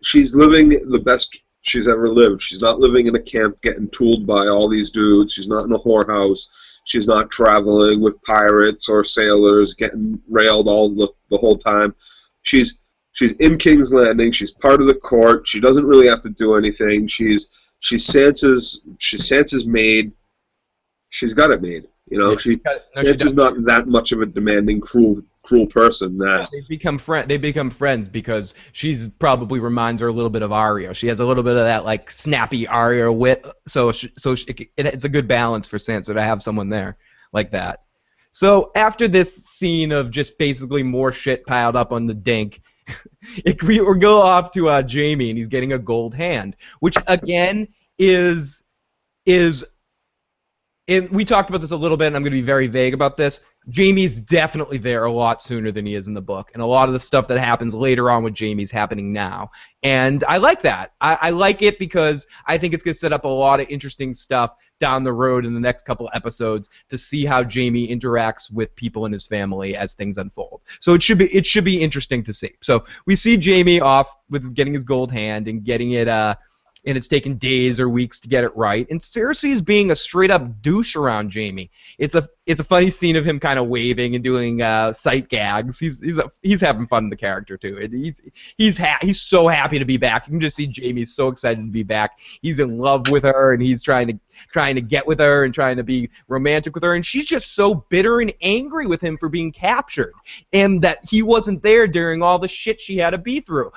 she's living the best she's ever lived. She's not living in a camp getting tooled by all these dudes. She's not in a whorehouse. She's not traveling with pirates or sailors getting railed all the whole time. She's in King's Landing. She's part of the court. She doesn't really have to do anything. She's Sansa's maid. She's got it made. You know, Sansa's not that much of a demanding, cruel cruel person that They become friends because she's probably reminds her a little bit of Arya. She has a little bit of that like snappy Arya wit, it's a good balance for Sansa to have someone there like that. So after this scene of just basically more shit piled up on the dink, we go off to Jaime, and he's getting a gold hand, which again is and we talked about this a little bit, and I'm going to be very vague about this. Jaime's definitely there a lot sooner than he is in the book, and a lot of the stuff that happens later on with Jaime's happening now. And I like that. I like it because I think it's going to set up a lot of interesting stuff down the road in the next couple episodes to see how Jaime interacts with people in his family as things unfold. So it should be interesting to see. So we see Jaime off with getting his gold hand and getting it and it's taken days or weeks to get it right. And Cersei's being a straight-up douche around Jaime. It's a funny scene of him kind of waving and doing sight gags. He's having fun in the character too. He's so happy to be back. You can just see Jaime's so excited to be back. He's in love with her, and he's trying to get with her and trying to be romantic with her. And she's just so bitter and angry with him for being captured and that he wasn't there during all the shit she had to be through.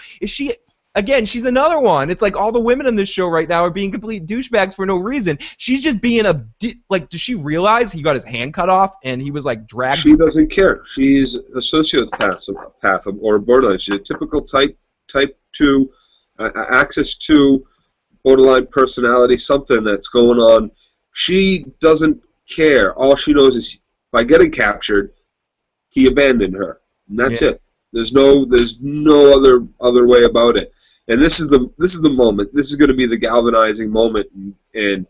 Again, she's another one. It's like all the women in this show right now are being complete douchebags for no reason. She's just being does she realize he got his hand cut off and he was like dragged? She doesn't care. She's a sociopath or borderline. She's a typical type 2, access to borderline personality, something that's going on. She doesn't care. All she knows is by getting captured, he abandoned her, and that's it. There's no other way about it. And this is the moment. This is going to be the galvanizing moment in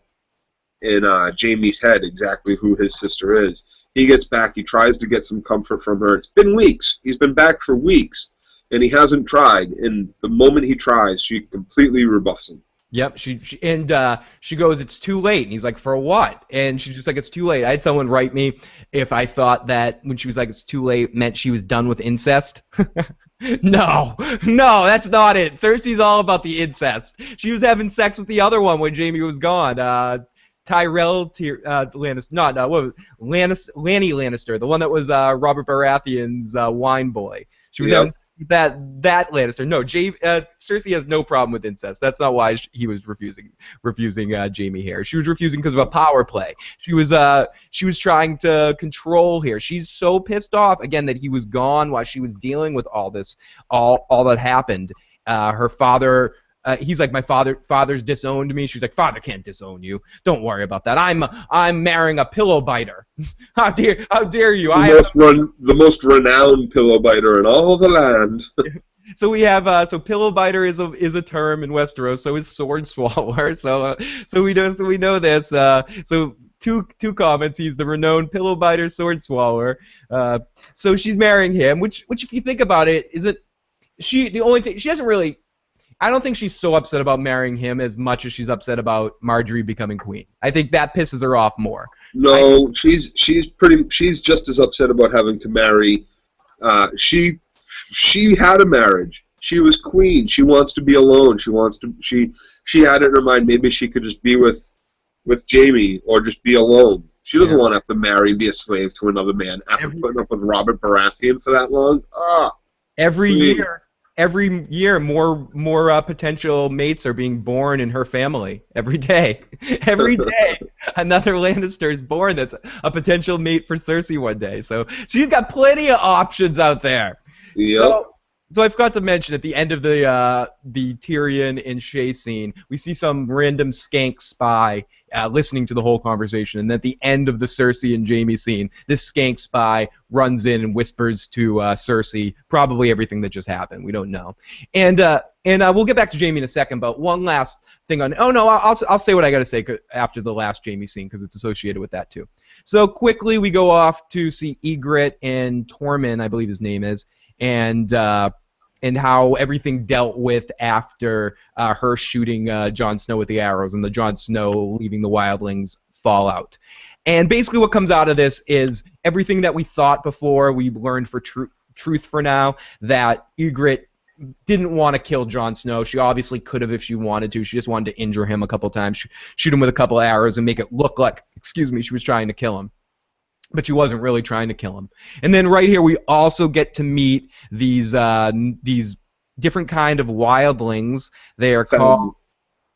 Jaime's head, exactly who his sister is. He gets back. He tries to get some comfort from her. It's been weeks. He's been back for weeks, and he hasn't tried. And the moment he tries, she completely rebuffs him. Yep, she goes, it's too late, and he's like, for what? And she's just like, it's too late. I had someone write me if I thought that when she was like, it's too late, meant she was done with incest. No, that's not it. Cersei's all about the incest. She was having sex with the other one when Jaime was gone. Tyrell Lannister, Lanny Lannister, the one that was Robert Baratheon's wine boy. She was having that Lannister. No, Cersei has no problem with incest. That's not why he was refusing Jaime here. She was refusing because of a power play. She was trying to control here. She's so pissed off again that he was gone while she was dealing with all this, all that happened. Her father. He's like, my father's disowned me. She's like, father can't disown you. Don't worry about that. I'm marrying a pillow biter. How dare you? The most renowned pillow biter in all the land. So we have so pillow biter is a term in Westeros. So is sword swallower. So we know this. So two comments. He's the renowned pillow biter, sword swallower. So she's marrying him. Which if you think about it, isn't she the only thing? She hasn't really. I don't think she's so upset about marrying him as much as she's upset about Marjorie becoming queen. I think that pisses her off more. No, she's just as upset about having to marry. She had a marriage. She was queen. She wants to be alone. She had it in her mind maybe she could just be with Jaime or just be alone. She doesn't want to have to marry and be a slave to another man after putting up with Robert Baratheon for that long. Every year, more potential mates are being born in her family. Every day, another Lannister is born that's a potential mate for Cersei one day. So she's got plenty of options out there. Yep. So I forgot to mention at the end of the Tyrion and Shae scene, we see some random skank spy listening to the whole conversation, and at the end of the Cersei and Jaime scene, this skank spy runs in and whispers to Cersei probably everything that just happened. We don't know, and we'll get back to Jaime in a second. But one last thing on. Oh no, I'll say what I got to say after the last Jaime scene because it's associated with that too. So quickly we go off to see Ygritte and Tormund, I believe his name is, and how everything dealt with after her shooting Jon Snow with the arrows and the Jon Snow leaving the wildlings fallout. And basically what comes out of this is everything that we thought before, we learned for truth for now, that Ygritte didn't want to kill Jon Snow. She obviously could have if she wanted to. She just wanted to injure him a couple times, shoot him with a couple arrows and make it look like, she was trying to kill him. but she wasn't really trying to kill him. And then right here we also get to meet these different kind of wildlings. They are called.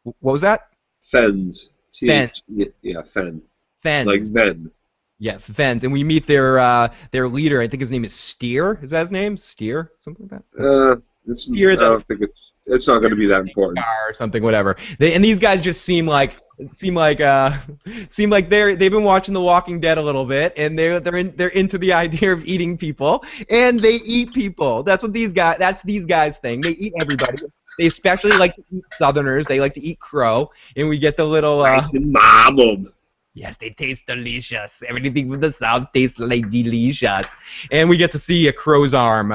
What was that? Fens. Fens. Yeah, Fen. Fens. Like Ven. Yeah, Fens. And we meet their leader. I think his name is Steer. Is that his name? Steer? Something like that? I don't think it's not going to be that important. Or something, whatever. And these guys just seem like they've been watching The Walking Dead a little bit, and they're into the idea of eating people, and they eat people. That's these guys' thing. They eat everybody. They especially like to eat Southerners. They like to eat crow, and we get the little nice and marbled. Yes, they taste delicious. Everything from the South tastes like delicious. And we get to see a crow's arm.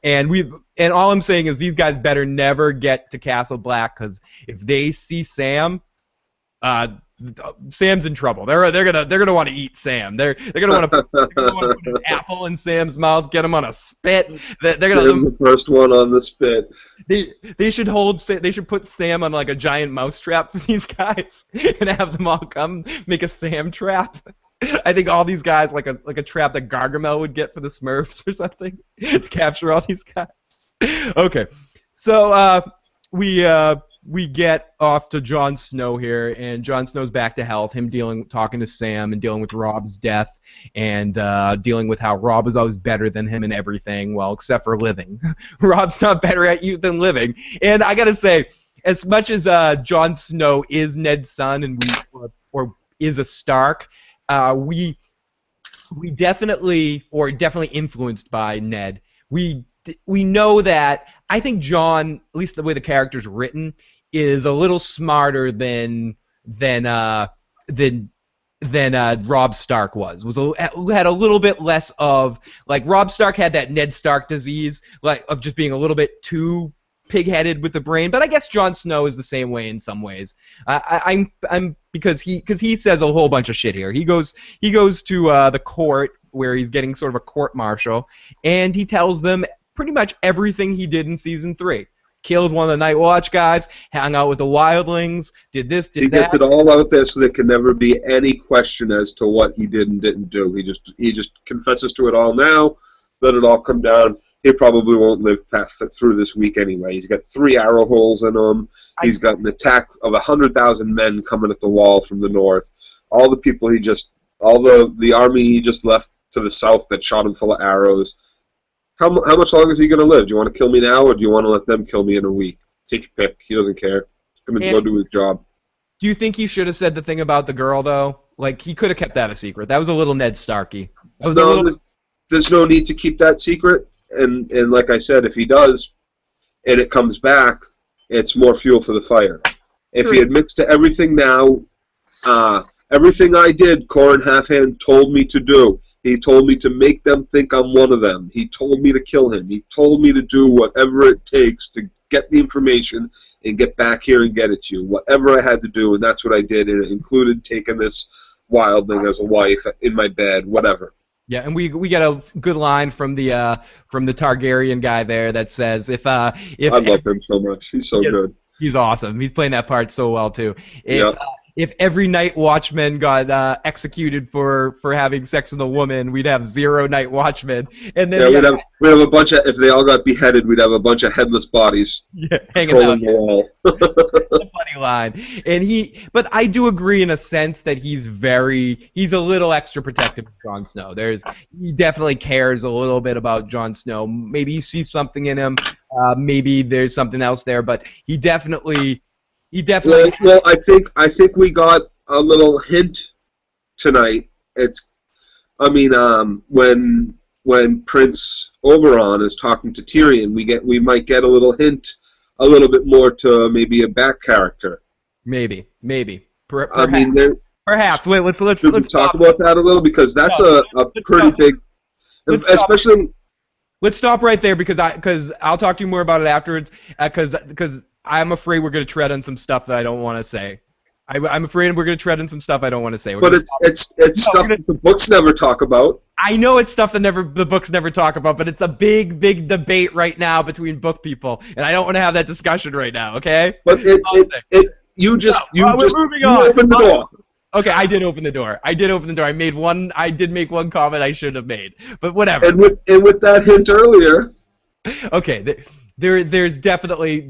And all I'm saying is these guys better never get to Castle Black, because if they see Sam, Sam's in trouble. They're gonna want to eat Sam. They're gonna want to put an apple in Sam's mouth, get him on a spit. They're gonna Sam's the first one on the spit. They should put Sam on like a giant mousetrap for these guys and have them all come make a Sam trap. I think all these guys like a trap that Gargamel would get for the Smurfs or something to capture all these guys. Okay, so we get off to Jon Snow here, and Jon Snow's back to health. Him talking to Sam and dealing with Robb's death, and dealing with how Robb is always better than him in everything, well, except for living. Robb's not better at you than living. And I gotta say, as much as Jon Snow is Ned's son and or is a Stark, we definitely influenced by Ned. We know that. I think Jon, at least the way the character's written, is a little smarter than Robb Stark was. Had a little bit less of, like, Robb Stark had that Ned Stark disease, like, of just being a little bit too pig-headed with the brain. But I guess Jon Snow is the same way in some ways. I'm because he says a whole bunch of shit here. He goes to the court where he's getting sort of a court-martial, and he tells them pretty much everything he did in Season 3. Killed one of the Night Watch guys, hung out with the wildlings, did this, did that. He gets it all out there so there can never be any question as to what he did and didn't do. He just confesses to it all now, let it all come down. He probably won't live through this week anyway. He's got 3 arrow holes in him. He's got an attack of 100,000 men coming at the wall from the north. All the people the army he just left to the south that shot him full of arrows. How much longer is he going to live? Do you want to kill me now, or do you want to let them kill me in a week? Take your pick. He doesn't care. He's going to go do his job. Do you think he should have said the thing about the girl, though? Like, he could have kept that a secret. That was a little Ned Starky. There's no need to keep that secret. And like I said, if he does, and it comes back, it's more fuel for the fire. If he admits to everything now, everything I did, Corran Halfhand told me to do. He told me to make them think I'm one of them. He told me to kill him. He told me to do whatever it takes to get the information and get back here and get at you. Whatever I had to do, and that's what I did. And it included taking this wildling as a wife in my bed, whatever. Yeah, and we get a good line from the Targaryen guy there that says if I love him so much. He's so good. He's awesome. He's playing that part so well too. If every Night Watchman got executed for having sex with a woman, we'd have 0 Night Watchmen. And then we'd have a bunch of, if they all got beheaded, we'd have a bunch of headless bodies hanging out on the wall. That's a funny line. But I do agree in a sense that he's a little extra protective of Jon Snow. He definitely cares a little bit about Jon Snow. Maybe you see something in him. Maybe there's something else there, but he definitely. Well, I think we got a little hint tonight. When Prince Oberyn is talking to Tyrion, we might get a little hint, a little bit more to maybe a back character. Maybe. Perhaps. I mean, perhaps. Wait, let's talk about that a little, because that's a pretty big, especially. Let's stop right there because I'll talk to you more about it afterwards. Because I'm afraid we're going to tread on some stuff that I don't want to say. I'm afraid we're going to tread on some stuff I don't want to say. But it's stuff that the books never talk about. I know it's stuff that the books never talk about, but it's a big debate right now between book people, and I don't want to have that discussion right now. Okay? But you opened the door. Okay, I did open the door. I did make one comment I should have made, but whatever. And with that hint earlier. Okay, there's definitely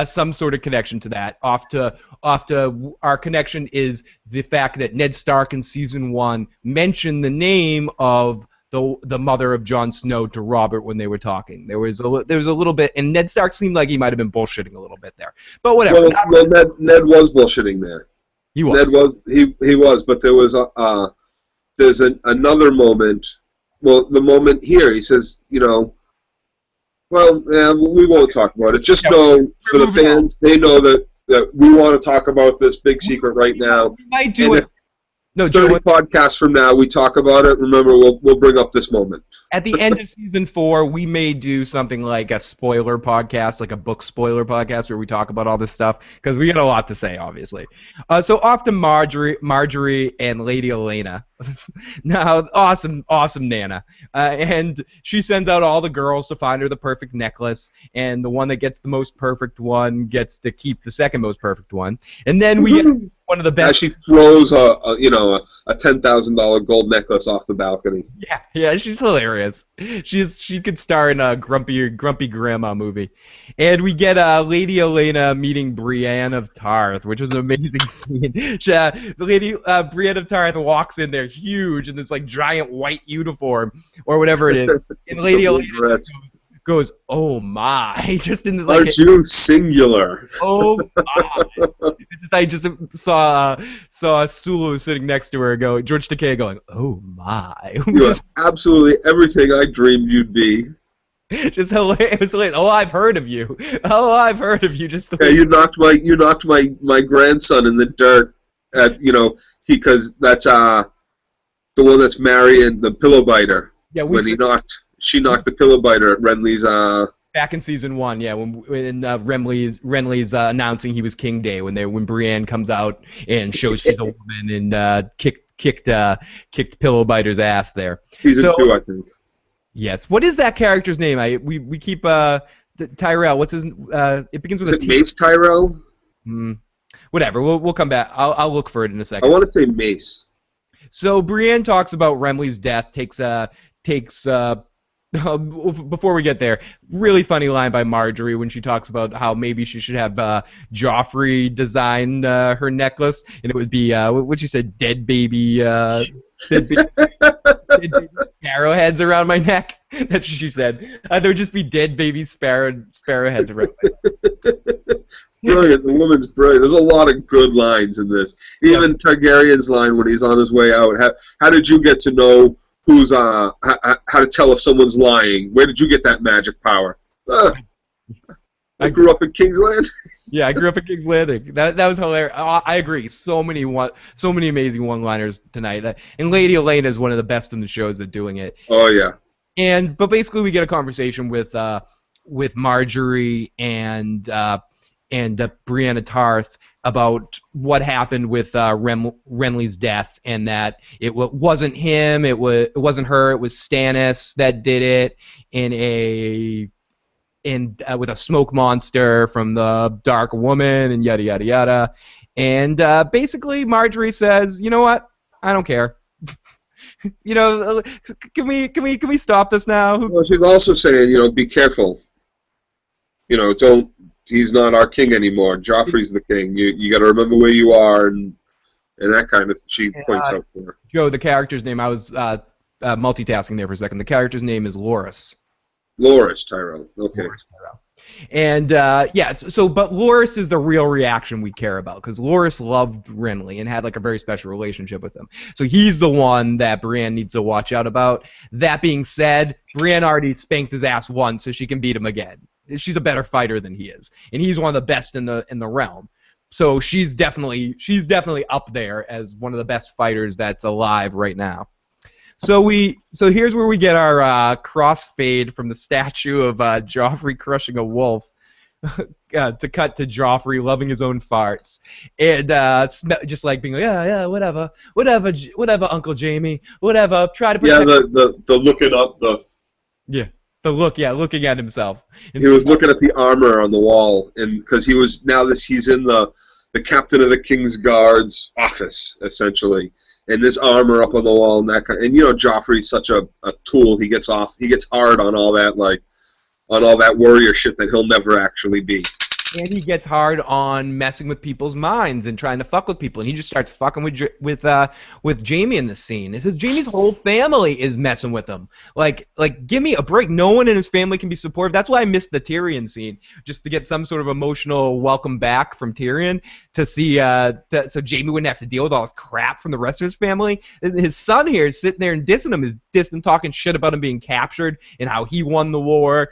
some sort of connection to that. Off to our connection is the fact that Ned Stark in season 1 mentioned the name of the mother of Jon Snow to Robert when they were talking. There was a little bit, and Ned Stark seemed like he might have been bullshitting a little bit there. But whatever. Well, Ned was bullshitting there. He was. He was, but there was there's another moment. Well, the moment here, he says, well, we won't talk about it. Just know, for the fans, they know that we want to talk about this big secret right now. We might do it. No, 30 podcasts from now, we talk about it. Remember, we'll bring up this moment. At the end of season 4, we may do something like a spoiler podcast, like a book spoiler podcast, where we talk about all this stuff, because we got a lot to say, obviously. So off to Marjorie and Lady Olenna. Now, awesome Nana. And she sends out all the girls to find her the perfect necklace, and the one that gets the most perfect one gets to keep the second most perfect one. And then we get one of the best. As she throws a $10,000 gold necklace off the balcony. Yeah, she's hilarious. She could star in a grumpy grandma movie. And we get Lady Olenna meeting Brienne of Tarth, which was an amazing scene. The Lady Brienne of Tarth walks in there huge in this like giant white uniform or whatever it is, and Lady Olenna goes, "Oh my!" Just in this like. Aren't you singular? Oh my! I just saw Sulu sitting next to her George Takei going, "Oh my!" You are absolutely everything I dreamed you'd be. Just hilarious. It was hilarious. Oh, I've heard of you. Oh, I've heard of you. Just you knocked my grandson in the dirt because that's the one that's marrying the pillow biter. Yeah, she knocked the pillow biter at Renly's. Back in season 1, yeah, when Renly's announcing he was King Day, when Brienne comes out and shows she's a woman and kicked pillow biter's ass there. Season 2, I think. Yes. What is that character's name? We keep Tyrell. What's his? It begins with a T. Mace Tyrell. Whatever. We'll come back. I'll look for it in a second. I want to say Mace. So Brienne talks about Renly's death. Before we get there, really funny line by Marjorie when she talks about how maybe she should have Joffrey design her necklace, and it would be what she said, dead baby sparrowheads around my neck. That's what she said. There would just be dead baby sparrowheads around my neck. Brilliant. The woman's brilliant. There's a lot of good lines in this. Even Targaryen's line when he's on his way out. How did you get to know who's how to tell if someone's lying? Where did you get that magic power? I grew up in King's Landing. Yeah, I grew up in King's Landing. That was hilarious. I agree. So many amazing one-liners tonight. And Lady Olenna is one of the best in the shows at doing it. Oh yeah. But basically we get a conversation with Marjorie and Brienne of Tarth about what happened with Renly's death, and that it wasn't him, it wasn't her, it was Stannis that did it with a smoke monster from the Dark Woman, and yada yada yada. And basically Marjorie says, "You know what? I don't care." Can we stop this now? Well, she's also saying, be careful. Don't. He's not our king anymore. Joffrey's the king. You got to remember where you are, and that kind of. She points out for her. Joe, the character's name. I was multitasking there for a second. The character's name is Loras. Loras Tyrell. Okay. Loras Tyrell. And but Loras is the real reaction we care about, because Loras loved Renly and had like a very special relationship with him. So he's the one that Brienne needs to watch out about. That being said, Brienne already spanked his ass once, so she can beat him again. She's a better fighter than he is, and he's one of the best in the realm. So she's definitely up there as one of the best fighters that's alive right now. So here's where we get our crossfade from the statue of Joffrey crushing a wolf to cut to Joffrey loving his own farts, and just like being like, yeah, whatever, Uncle Jamie, whatever. Try to protect. Yeah, the looking up the. Yeah. The look, looking at himself. He was looking at the armor on the wall, and because he's in the captain of the King's Guard's office, essentially. And this armor up on the wall and that kind. And Joffrey's such a tool. He gets hard on all that warrior shit that he'll never actually be. And he gets hard on messing with people's minds and trying to fuck with people, and he just starts fucking with Jaime in this scene. It says Jaime's whole family is messing with him. Like, give me a break. No one in his family can be supportive. That's why I missed the Tyrion scene, just to get some sort of emotional welcome back from Tyrion to see, so Jaime wouldn't have to deal with all this crap from the rest of his family. His son here is sitting there and dissing him, talking shit about him being captured and how he won the war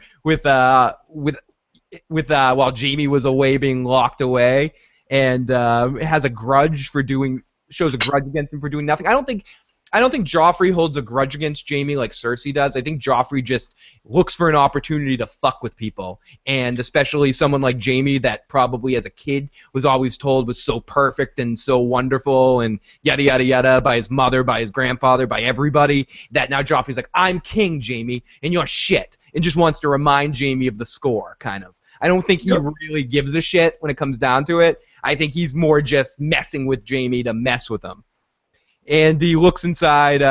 while Jaime was away being locked away, and shows a grudge against him for doing nothing. I don't think Joffrey holds a grudge against Jaime like Cersei does. I think Joffrey just looks for an opportunity to fuck with people, and especially someone like Jaime that probably as a kid was always told was so perfect and so wonderful and yada yada yada by his mother, by his grandfather, by everybody, that now Joffrey's like, I'm king, Jaime, and you're shit, and just wants to remind Jaime of the score, kind of. I don't think he really gives a shit when it comes down to it. I think he's more just messing with Jaime to mess with him. And he looks inside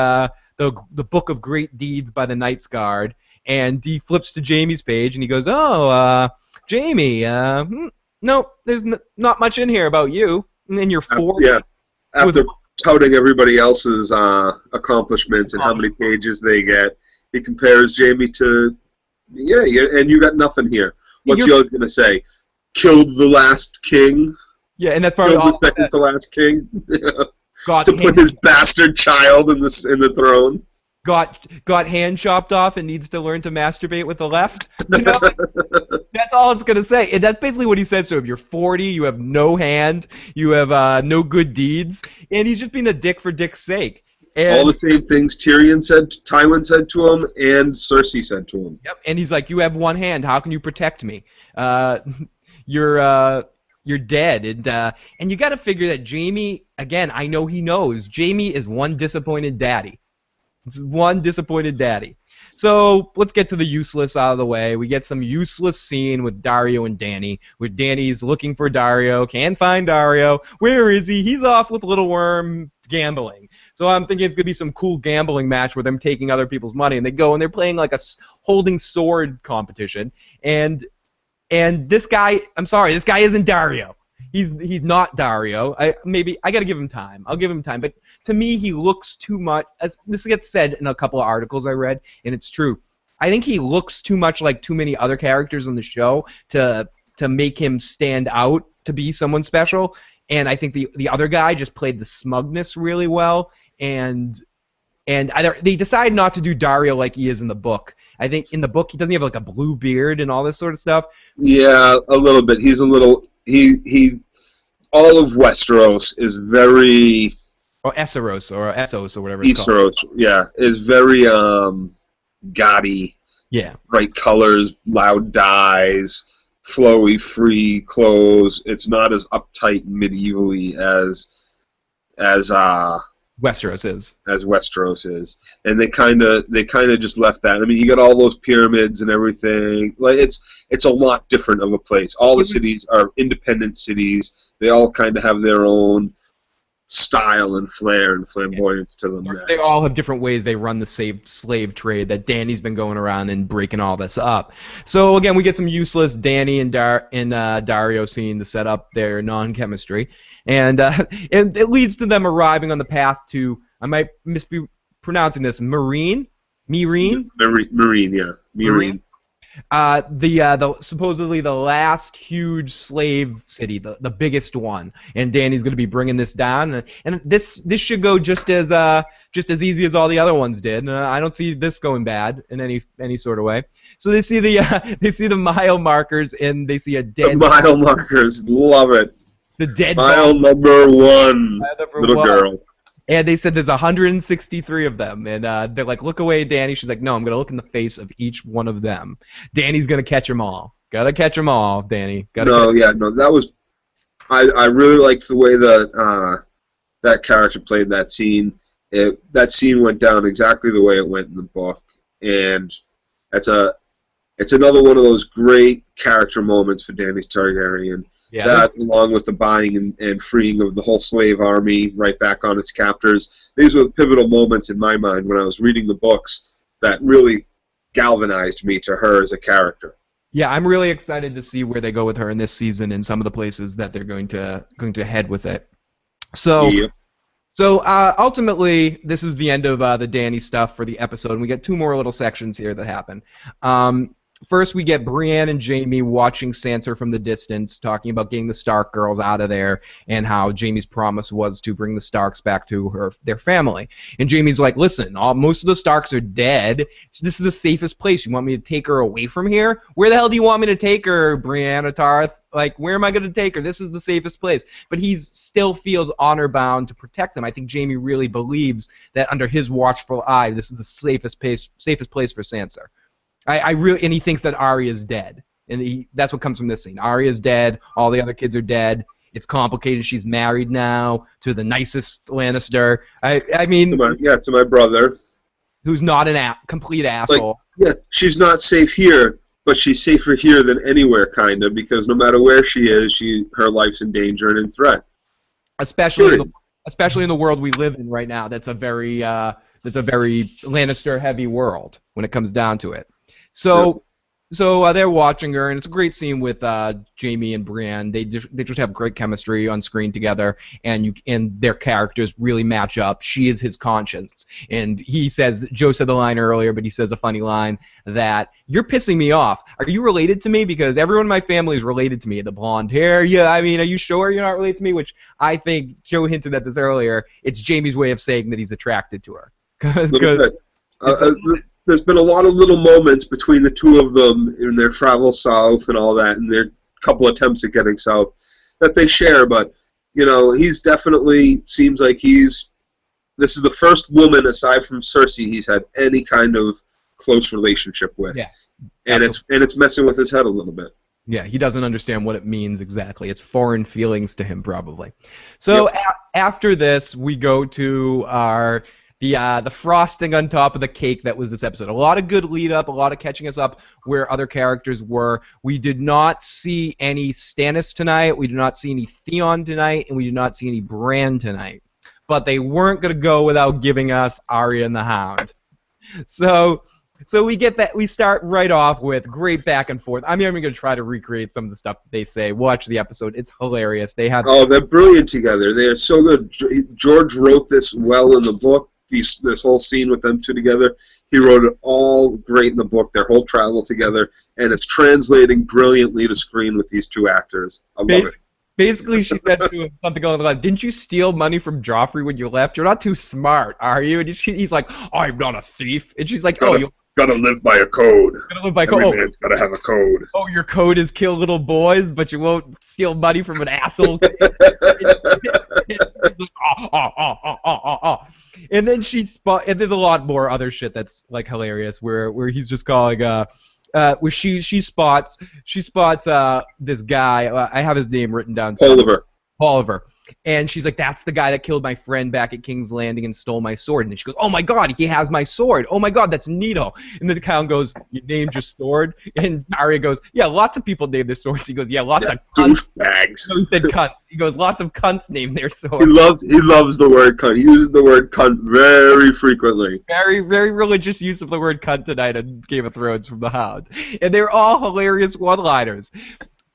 the Book of Great Deeds by the Knight's Guard, and he flips to Jaime's page, and he goes, Jaime, no, there's not much in here about you. And then you're four. Yeah, after touting everybody else's accomplishments and how many pages they get, he compares Jaime to, and you got nothing here. What's yours going to say? Killed the last king? Yeah, and that's probably the second to last king? To put his bastard child in the throne? Got hand chopped off and needs to learn to masturbate with the left? That's all it's going to say. And that's basically what he says to him. You're 40, you have no hand, you have no good deeds, and he's just being a dick for dick's sake. And all the same things Tywin said to him, and Cersei said to him. Yep, and he's like, you have one hand. How can you protect me? You're dead. And you got to figure that Jaime, again, I know he knows. Jaime is one disappointed daddy. It's one disappointed daddy. So let's get to the useless out of the way. We get some useless scene with Daario and Dany, where Dany's looking for Daario, can't find Daario. Where is he? He's off with Little Worm gambling. So I'm thinking it's going to be some cool gambling match where them taking other people's money, and they go and they're playing like a holding sword competition. And this guy, I'm sorry, this guy isn't Daario. He's not Daario. I got to give him time. I'll give him time. But to me, he looks too much, as this gets said in a couple of articles I read, and it's true. I think he looks too much like too many other characters on the show to make him stand out to be someone special. And I think the other guy just played the smugness really well, and they decided not to do Daario like he is in the book. I think in the book he doesn't have like a blue beard and all this sort of stuff. Yeah, a little bit. He's a little all of Westeros is very, or Essos or whatever it's called. Yeah, is very gaudy. Yeah. Bright colors, loud dyes, flowy, free clothes. It's not as uptight and medievally as Westeros is. As Westeros is. And they kind of just left that. I mean, you got all those pyramids and everything. Like it's a lot different of a place. All the cities are independent cities. They all kind of have their own style and flair and flamboyance to them. They all have different ways they run the slave trade that Dany's been going around and breaking all this up. So again, we get some useless Dany and Daario scene to set up their non-chemistry, and it leads to them arriving on the path to, I might be pronouncing this, Meereen, yeah, Meereen. The supposedly the last huge slave city, the biggest one, and Dany's going to be bringing this down, and this should go just as easy as all the other ones did. I don't see this going bad in any sort of way. So they see the mile markers, and they see a dead. The mile markers, love it. The dead mile number one, little girl. And they said there's 163 of them, and they're like, look away, Dany. She's like, no, I'm going to look in the face of each one of them. Dany's going to catch them all. Got to catch them all, Dany. That was, I really liked the way that character played that scene. That scene went down exactly the way it went in the book, and it's another one of those great character moments for Dany Targaryen. Yeah, that, along with the buying and freeing of the whole slave army right back on its captors, these were pivotal moments in my mind when I was reading the books that really galvanized me to her as a character. yeah, I'm really excited to see where they go with her in this season and some of the places that they're going to head with it. So. Yep. So ultimately, this is the end of the Danny stuff for the episode, and we get two more little sections here that happen. First, we get Brienne and Jaime watching Sansa from the distance, talking about getting the Stark girls out of there, and how Jaime's promise was to bring the Starks back to their family. And Jaime's like, listen, most of the Starks are dead. This is the safest place. You want me to take her away from here? Where the hell do you want me to take her, Brienne of Tarth? Like, where am I going to take her? This is the safest place. But he still feels honor-bound to protect them. I think Jaime really believes that under his watchful eye, this is the safest place for Sansa. And he thinks that Arya's dead. And that's what comes from this scene. Arya's dead. All the other kids are dead. It's complicated. She's married now to the nicest Lannister. I mean... To my brother. Who's not a complete asshole. She's not safe here. But she's safer here than anywhere, kind of, because no matter where she is, her life's in danger and in threat. Especially in the world we live in right now. That's a very Lannister-heavy world when it comes down to it. So they're watching her, and it's a great scene with Jaime and Brienne. They just have great chemistry on screen together, and their characters really match up. She is his conscience, and he says, Joe said the line earlier, but he says a funny line that, you're pissing me off. Are you related to me? Because everyone in my family is related to me. The blonde hair, yeah, I mean, are you sure you're not related to me? Which I think, Joe hinted at this earlier, it's Jaime's way of saying that he's attracted to her. There's been a lot of little moments between the two of them in their travel south and all that, and their couple attempts at getting south that they share. But he's definitely seems like this is the first woman aside from Cersei he's had any kind of close relationship with. Yeah, and it's messing with his head a little bit. Yeah, he doesn't understand what it means exactly. It's foreign feelings to him, probably. So after this, we go to the frosting on top of the cake that was this episode. A lot of good lead up, a lot of catching us up where other characters were. We did not see any Stannis tonight, we did not see any Theon tonight, and we did not see any Bran tonight. But they weren't going to go without giving us Arya and the Hound. So we get that. We start right off with great back and forth. I'm even going to try to recreate some of the stuff that they say. Watch the episode. It's hilarious. They're brilliant together. They are so good. George wrote this well in the book. This whole scene with them two together, he wrote it all great in the book, their whole travel together, and it's translating brilliantly to screen with these two actors. I love it. Basically, she said to him something along the lines, didn't you steal money from Joffrey when you left? You're not too smart, are you? And he's like, I'm not a thief. And she's like, you gotta live by a code. Gotta live by code. Every man's gotta have a code. Oh, your code is kill little boys, but you won't steal money from an asshole. And then and there's a lot more other shit that's like hilarious where he's just calling where she spots this guy. I have his name written down. Oliver. And she's like, that's the guy that killed my friend back at King's Landing and stole my sword. And then she goes, oh my god, he has my sword. Oh my god, that's Nito. And then the Count goes, you named your sword? And Arya goes, yeah, lots of people named their swords. He goes, yeah, lots of cunts. Douchebags. No, he said cunts. He goes, lots of cunts named their swords. He loves the word cunt. He uses the word cunt very frequently. Very, very religious use of the word cunt tonight in Game of Thrones from the Hound. And they're all hilarious one-liners.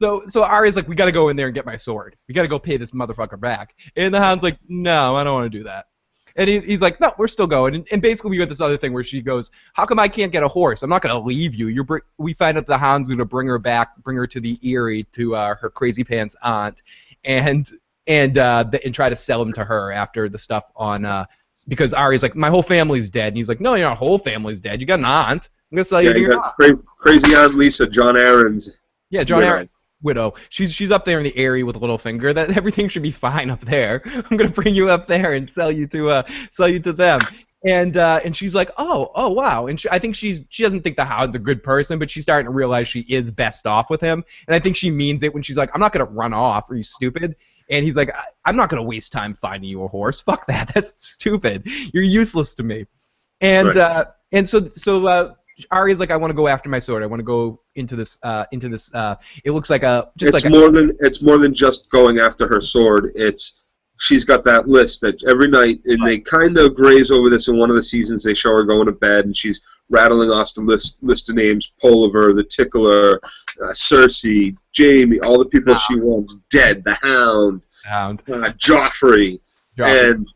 So Arya's like, we gotta go in there and get my sword. We gotta go pay this motherfucker back. And the Hound's like, no, I don't want to do that. And he's like, no, we're still going. And basically we got this other thing where she goes, how come I can't get a horse? I'm not gonna leave you. We find out the Hound's gonna bring her to the Eyrie to her crazy pants aunt, and try to sell him to her after the stuff on because Arya's like, my whole family's dead. And he's like, no, your whole family's dead. You got an aunt. I'm gonna sell you to your aunt. Crazy Aunt Lisa, John Aaron's. Yeah, John Aaron. Widow. She's up there in the Eyrie with Littlefinger. That everything should be fine up there. I'm gonna bring you up there and sell you to them. And she's like, oh wow. And I think she doesn't think the Hound's a good person, but she's starting to realize she is best off with him. And I think she means it when she's like, I'm not gonna run off. Are you stupid? And he's like, I'm not gonna waste time finding you a horse. Fuck that. That's stupid. You're useless to me. And right. And so Arya's like, I want to go after my sword. I want to go into this. It looks like it's more than just going after her sword. She's got that list that every night, and they kind of graze over this in one of the seasons. They show her going to bed, and she's rattling off the list of names: Polliver, the Tickler, Cersei, Jaime, all the people she wants dead. The Hound. Joffrey. And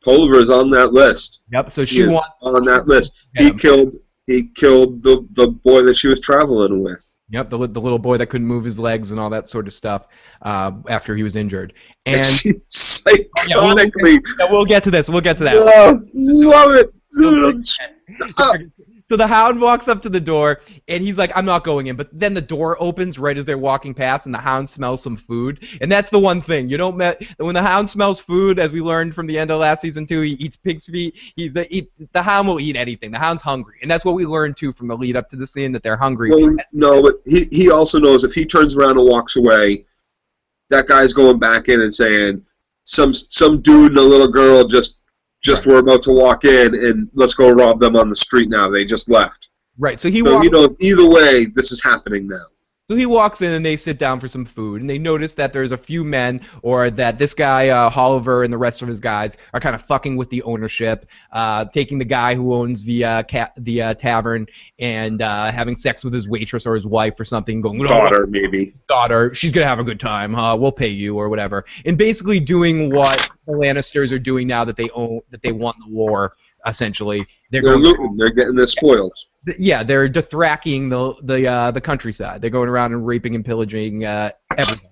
Polliver is on that list. Yep. So she wants on that list. He killed the boy that she was traveling with. Yep, the little boy that couldn't move his legs and all that sort of stuff after he was injured. And psychotically. We'll get to this. We'll get to that. Love it. So the Hound walks up to the door, and he's like, I'm not going in. But then the door opens right as they're walking past, and the Hound smells some food. And that's the one thing. When the Hound smells food, as we learned from the end of last season 2, he eats pig's feet. The Hound will eat anything. The Hound's hungry. And that's what we learned, too, from the lead up to the scene, that they're hungry. Well, no, but he also knows if he turns around and walks away, that guy's going back in and saying, some dude and a little girl just were about to walk in, and let's go rob them on the street now. They just left. Right. So either way, this is happening now. So he walks in, and they sit down for some food, and they notice that there's a few men, or that this guy, Oliver, and the rest of his guys are kind of fucking with the ownership, taking the guy who owns the tavern and having sex with his waitress or his wife or something. Daughter, she's gonna have a good time. We'll pay you or whatever. And basically doing what the Lannisters are doing now that they won the war. Essentially, they're looting. They're getting their spoils. Yeah, they're dothracking the countryside. They're going around and raping and pillaging everything.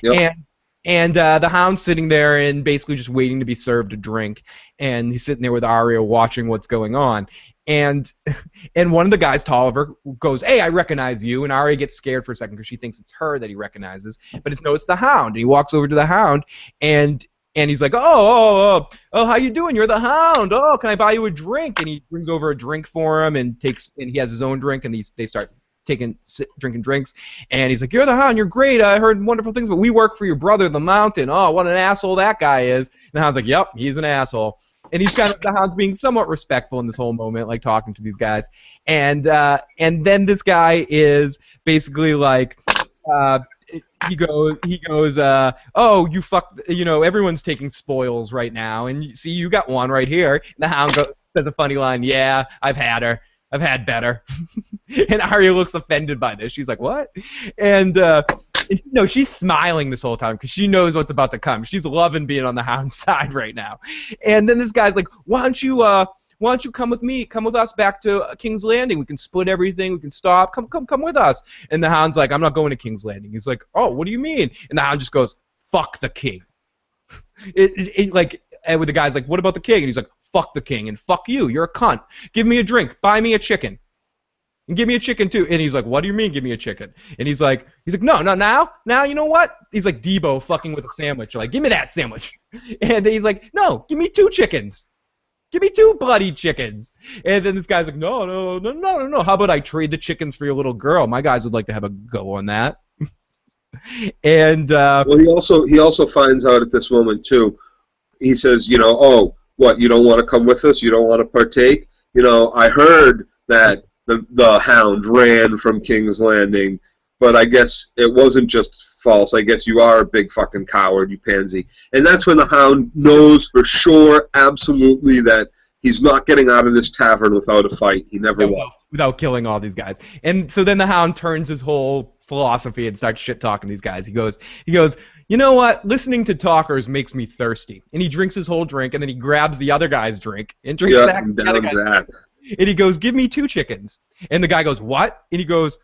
Yep. And the Hound's sitting there and basically just waiting to be served a drink. And he's sitting there with Arya watching what's going on. And one of the guys, Tolliver, goes, "Hey, I recognize you." And Arya gets scared for a second because she thinks it's her that he recognizes. But it's the Hound. And he walks over to the Hound and he's like, oh, how you doing? You're the Hound. Oh, can I buy you a drink? And he brings over a drink for him and he has his own drink, and they start drinking drinks. And he's like, "You're the Hound. You're great. I heard wonderful things, but we work for your brother, the Mountain. Oh, what an asshole that guy is." And the Hound's like, "Yep, he's an asshole." And the Hound's being somewhat respectful in this whole moment, like talking to these guys. And then this guy is basically like, he goes, "Oh, you fuck, everyone's taking spoils right now, and you got one right here." And the Hound says a funny line, "Yeah, I've had her. I've had better." And Arya looks offended by this. She's like, "What?" And she's smiling this whole time because she knows what's about to come. She's loving being on the Hound's side right now. And then this guy's like, why don't you come with me? Come with us back to King's Landing. We can split everything. We can stop. Come with us." And the Hound's like, "I'm not going to King's Landing." He's like, "Oh, what do you mean?" And the Hound just goes, "Fuck the king." And with the guy's like, "What about the king?" And he's like, "Fuck the king and fuck you. You're a cunt. Give me a drink. Buy me a chicken. And give me a chicken too." And he's like, "What do you mean give me a chicken?" And he's like, "No, now you know what?" He's like Debo fucking with a sandwich. Like, "Give me that sandwich." And he's like, "No, give me 2 chickens. Give me 2 bloody chickens." And then this guy's like, No. How about I trade the chickens for your little girl? My guys would like to have a go on that." And well, he also finds out at this moment too. He says, "Oh, what? You don't want to come with us? You don't want to partake? I heard that the Hound ran from King's Landing, but I guess it wasn't just false. I guess you are a big fucking coward, you pansy." And that's when the Hound knows for sure, absolutely, that he's not getting out of this tavern without a fight. He never will. Without killing all these guys. And so then the Hound turns his whole philosophy and starts shit-talking these guys. He goes, "You know what? Listening to talkers makes me thirsty." And he drinks his whole drink, and then he grabs the other guy's drink and drinks that. And he goes, "Give me 2 chickens." And the guy goes, "What?" And he goes,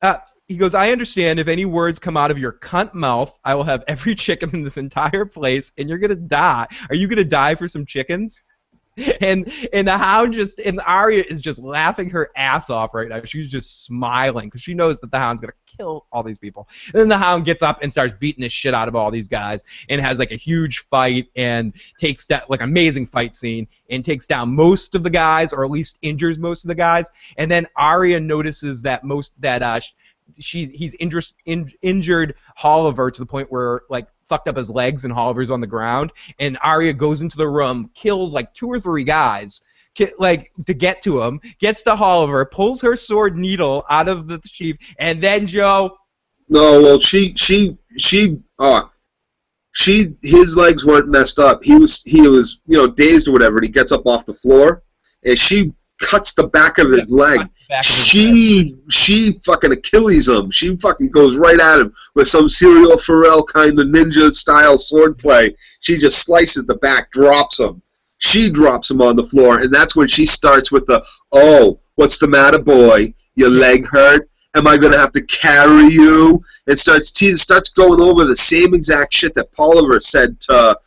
"I understand if any words come out of your cunt mouth, I will have every chicken in this entire place, and you're gonna die. Are you gonna die for some chickens?" And the Hound and Arya is just laughing her ass off right now. She's just smiling because she knows that the Hound's gonna kill all these people. And then the Hound gets up and starts beating the shit out of all these guys and has like a huge fight and takes down like amazing fight scene and takes down most of the guys, or at least injures most of the guys. And then Arya notices that he's injured Oliver to the point where like fucked up his legs and Oliver's on the ground. And Arya goes into the room, kills like 2 or 3 guys, like to get to him, gets to Oliver, pulls her sword needle out of the sheath, and then Joe. No, well, his legs weren't messed up. He was dazed or whatever, and he gets up off the floor, and she cuts the back of his leg. She fucking Achilles him. She fucking goes right at him with some Serial Pharrell kind of ninja style swordplay. She just slices the back, drops him. She drops him on the floor, and that's when she starts with the, "Oh, what's the matter, boy? Your leg hurt? Am I going to have to carry you?" And starts going over the same exact shit that Polliver said to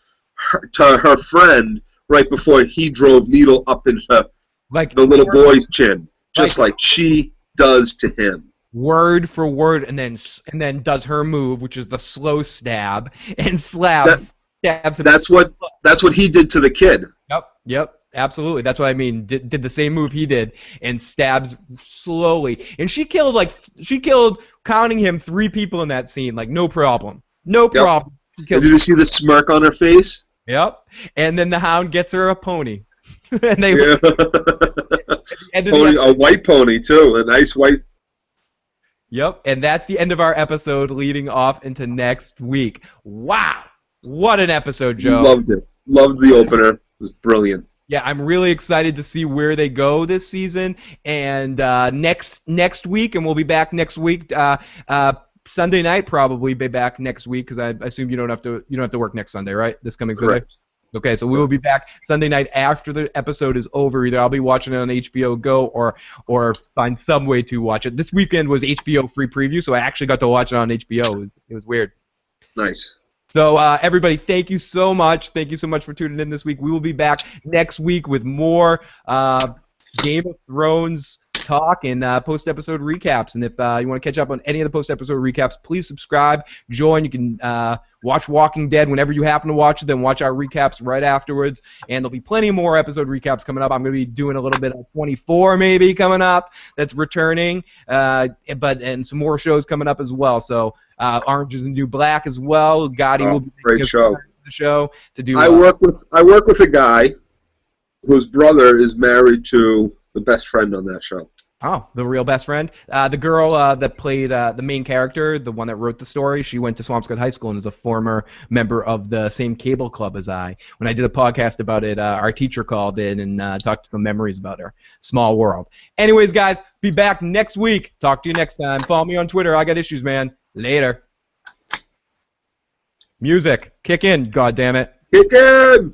her friend right before he drove needle up into the little boy's chin, just like she does to him. Word for word, and then does her move, which is the slow stab, and stabs him. That's what he did to the kid. Yep. Absolutely, that's what I mean. Did the same move he did and stabs slowly, and she killed counting him 3 people in that scene, like no problem. Problem. Did you see the smirk on her face? Yep. And then the Hound gets her a pony, and they a white pony too, a nice white. Yep, and that's the end of our episode, leading off into next week. Wow, what an episode, Joe! Loved it. Loved the opener. It was brilliant. Yeah, I'm really excited to see where they go this season, and next week, and we'll be back next week. Sunday night, probably be back next week, because I assume you don't have to work next Sunday, right? This coming Sunday. Correct. Okay, so we will be back Sunday night after the episode is over. Either I'll be watching it on HBO Go or find some way to watch it. This weekend was HBO free preview, so I actually got to watch it on HBO. It was weird. Nice. So, everybody, thank you so much. Thank you so much for tuning in this week. We will be back next week with more Game of Thrones talk and post-episode recaps. And if you want to catch up on any of the post-episode recaps, please subscribe, join. You can watch Walking Dead whenever you happen to watch it, then watch our recaps right afterwards. And there'll be plenty more episode recaps coming up. I'm going to be doing a little bit of 24 maybe coming up that's returning, and some more shows coming up as well. So Orange is the New Black as well. Gotti will be great show. The show to do. I work with a guy whose brother is married to the best friend on that show. Oh, the real best friend. The girl that played the main character, the one that wrote the story, she went to Swampscott High School and is a former member of the same cable club as I. When I did a podcast about it, our teacher called in and talked some memories about her. Small world. Anyways, guys, be back next week. Talk to you next time. Follow me on Twitter. I got issues, man. Later. Music. Kick in, goddammit. Kick in!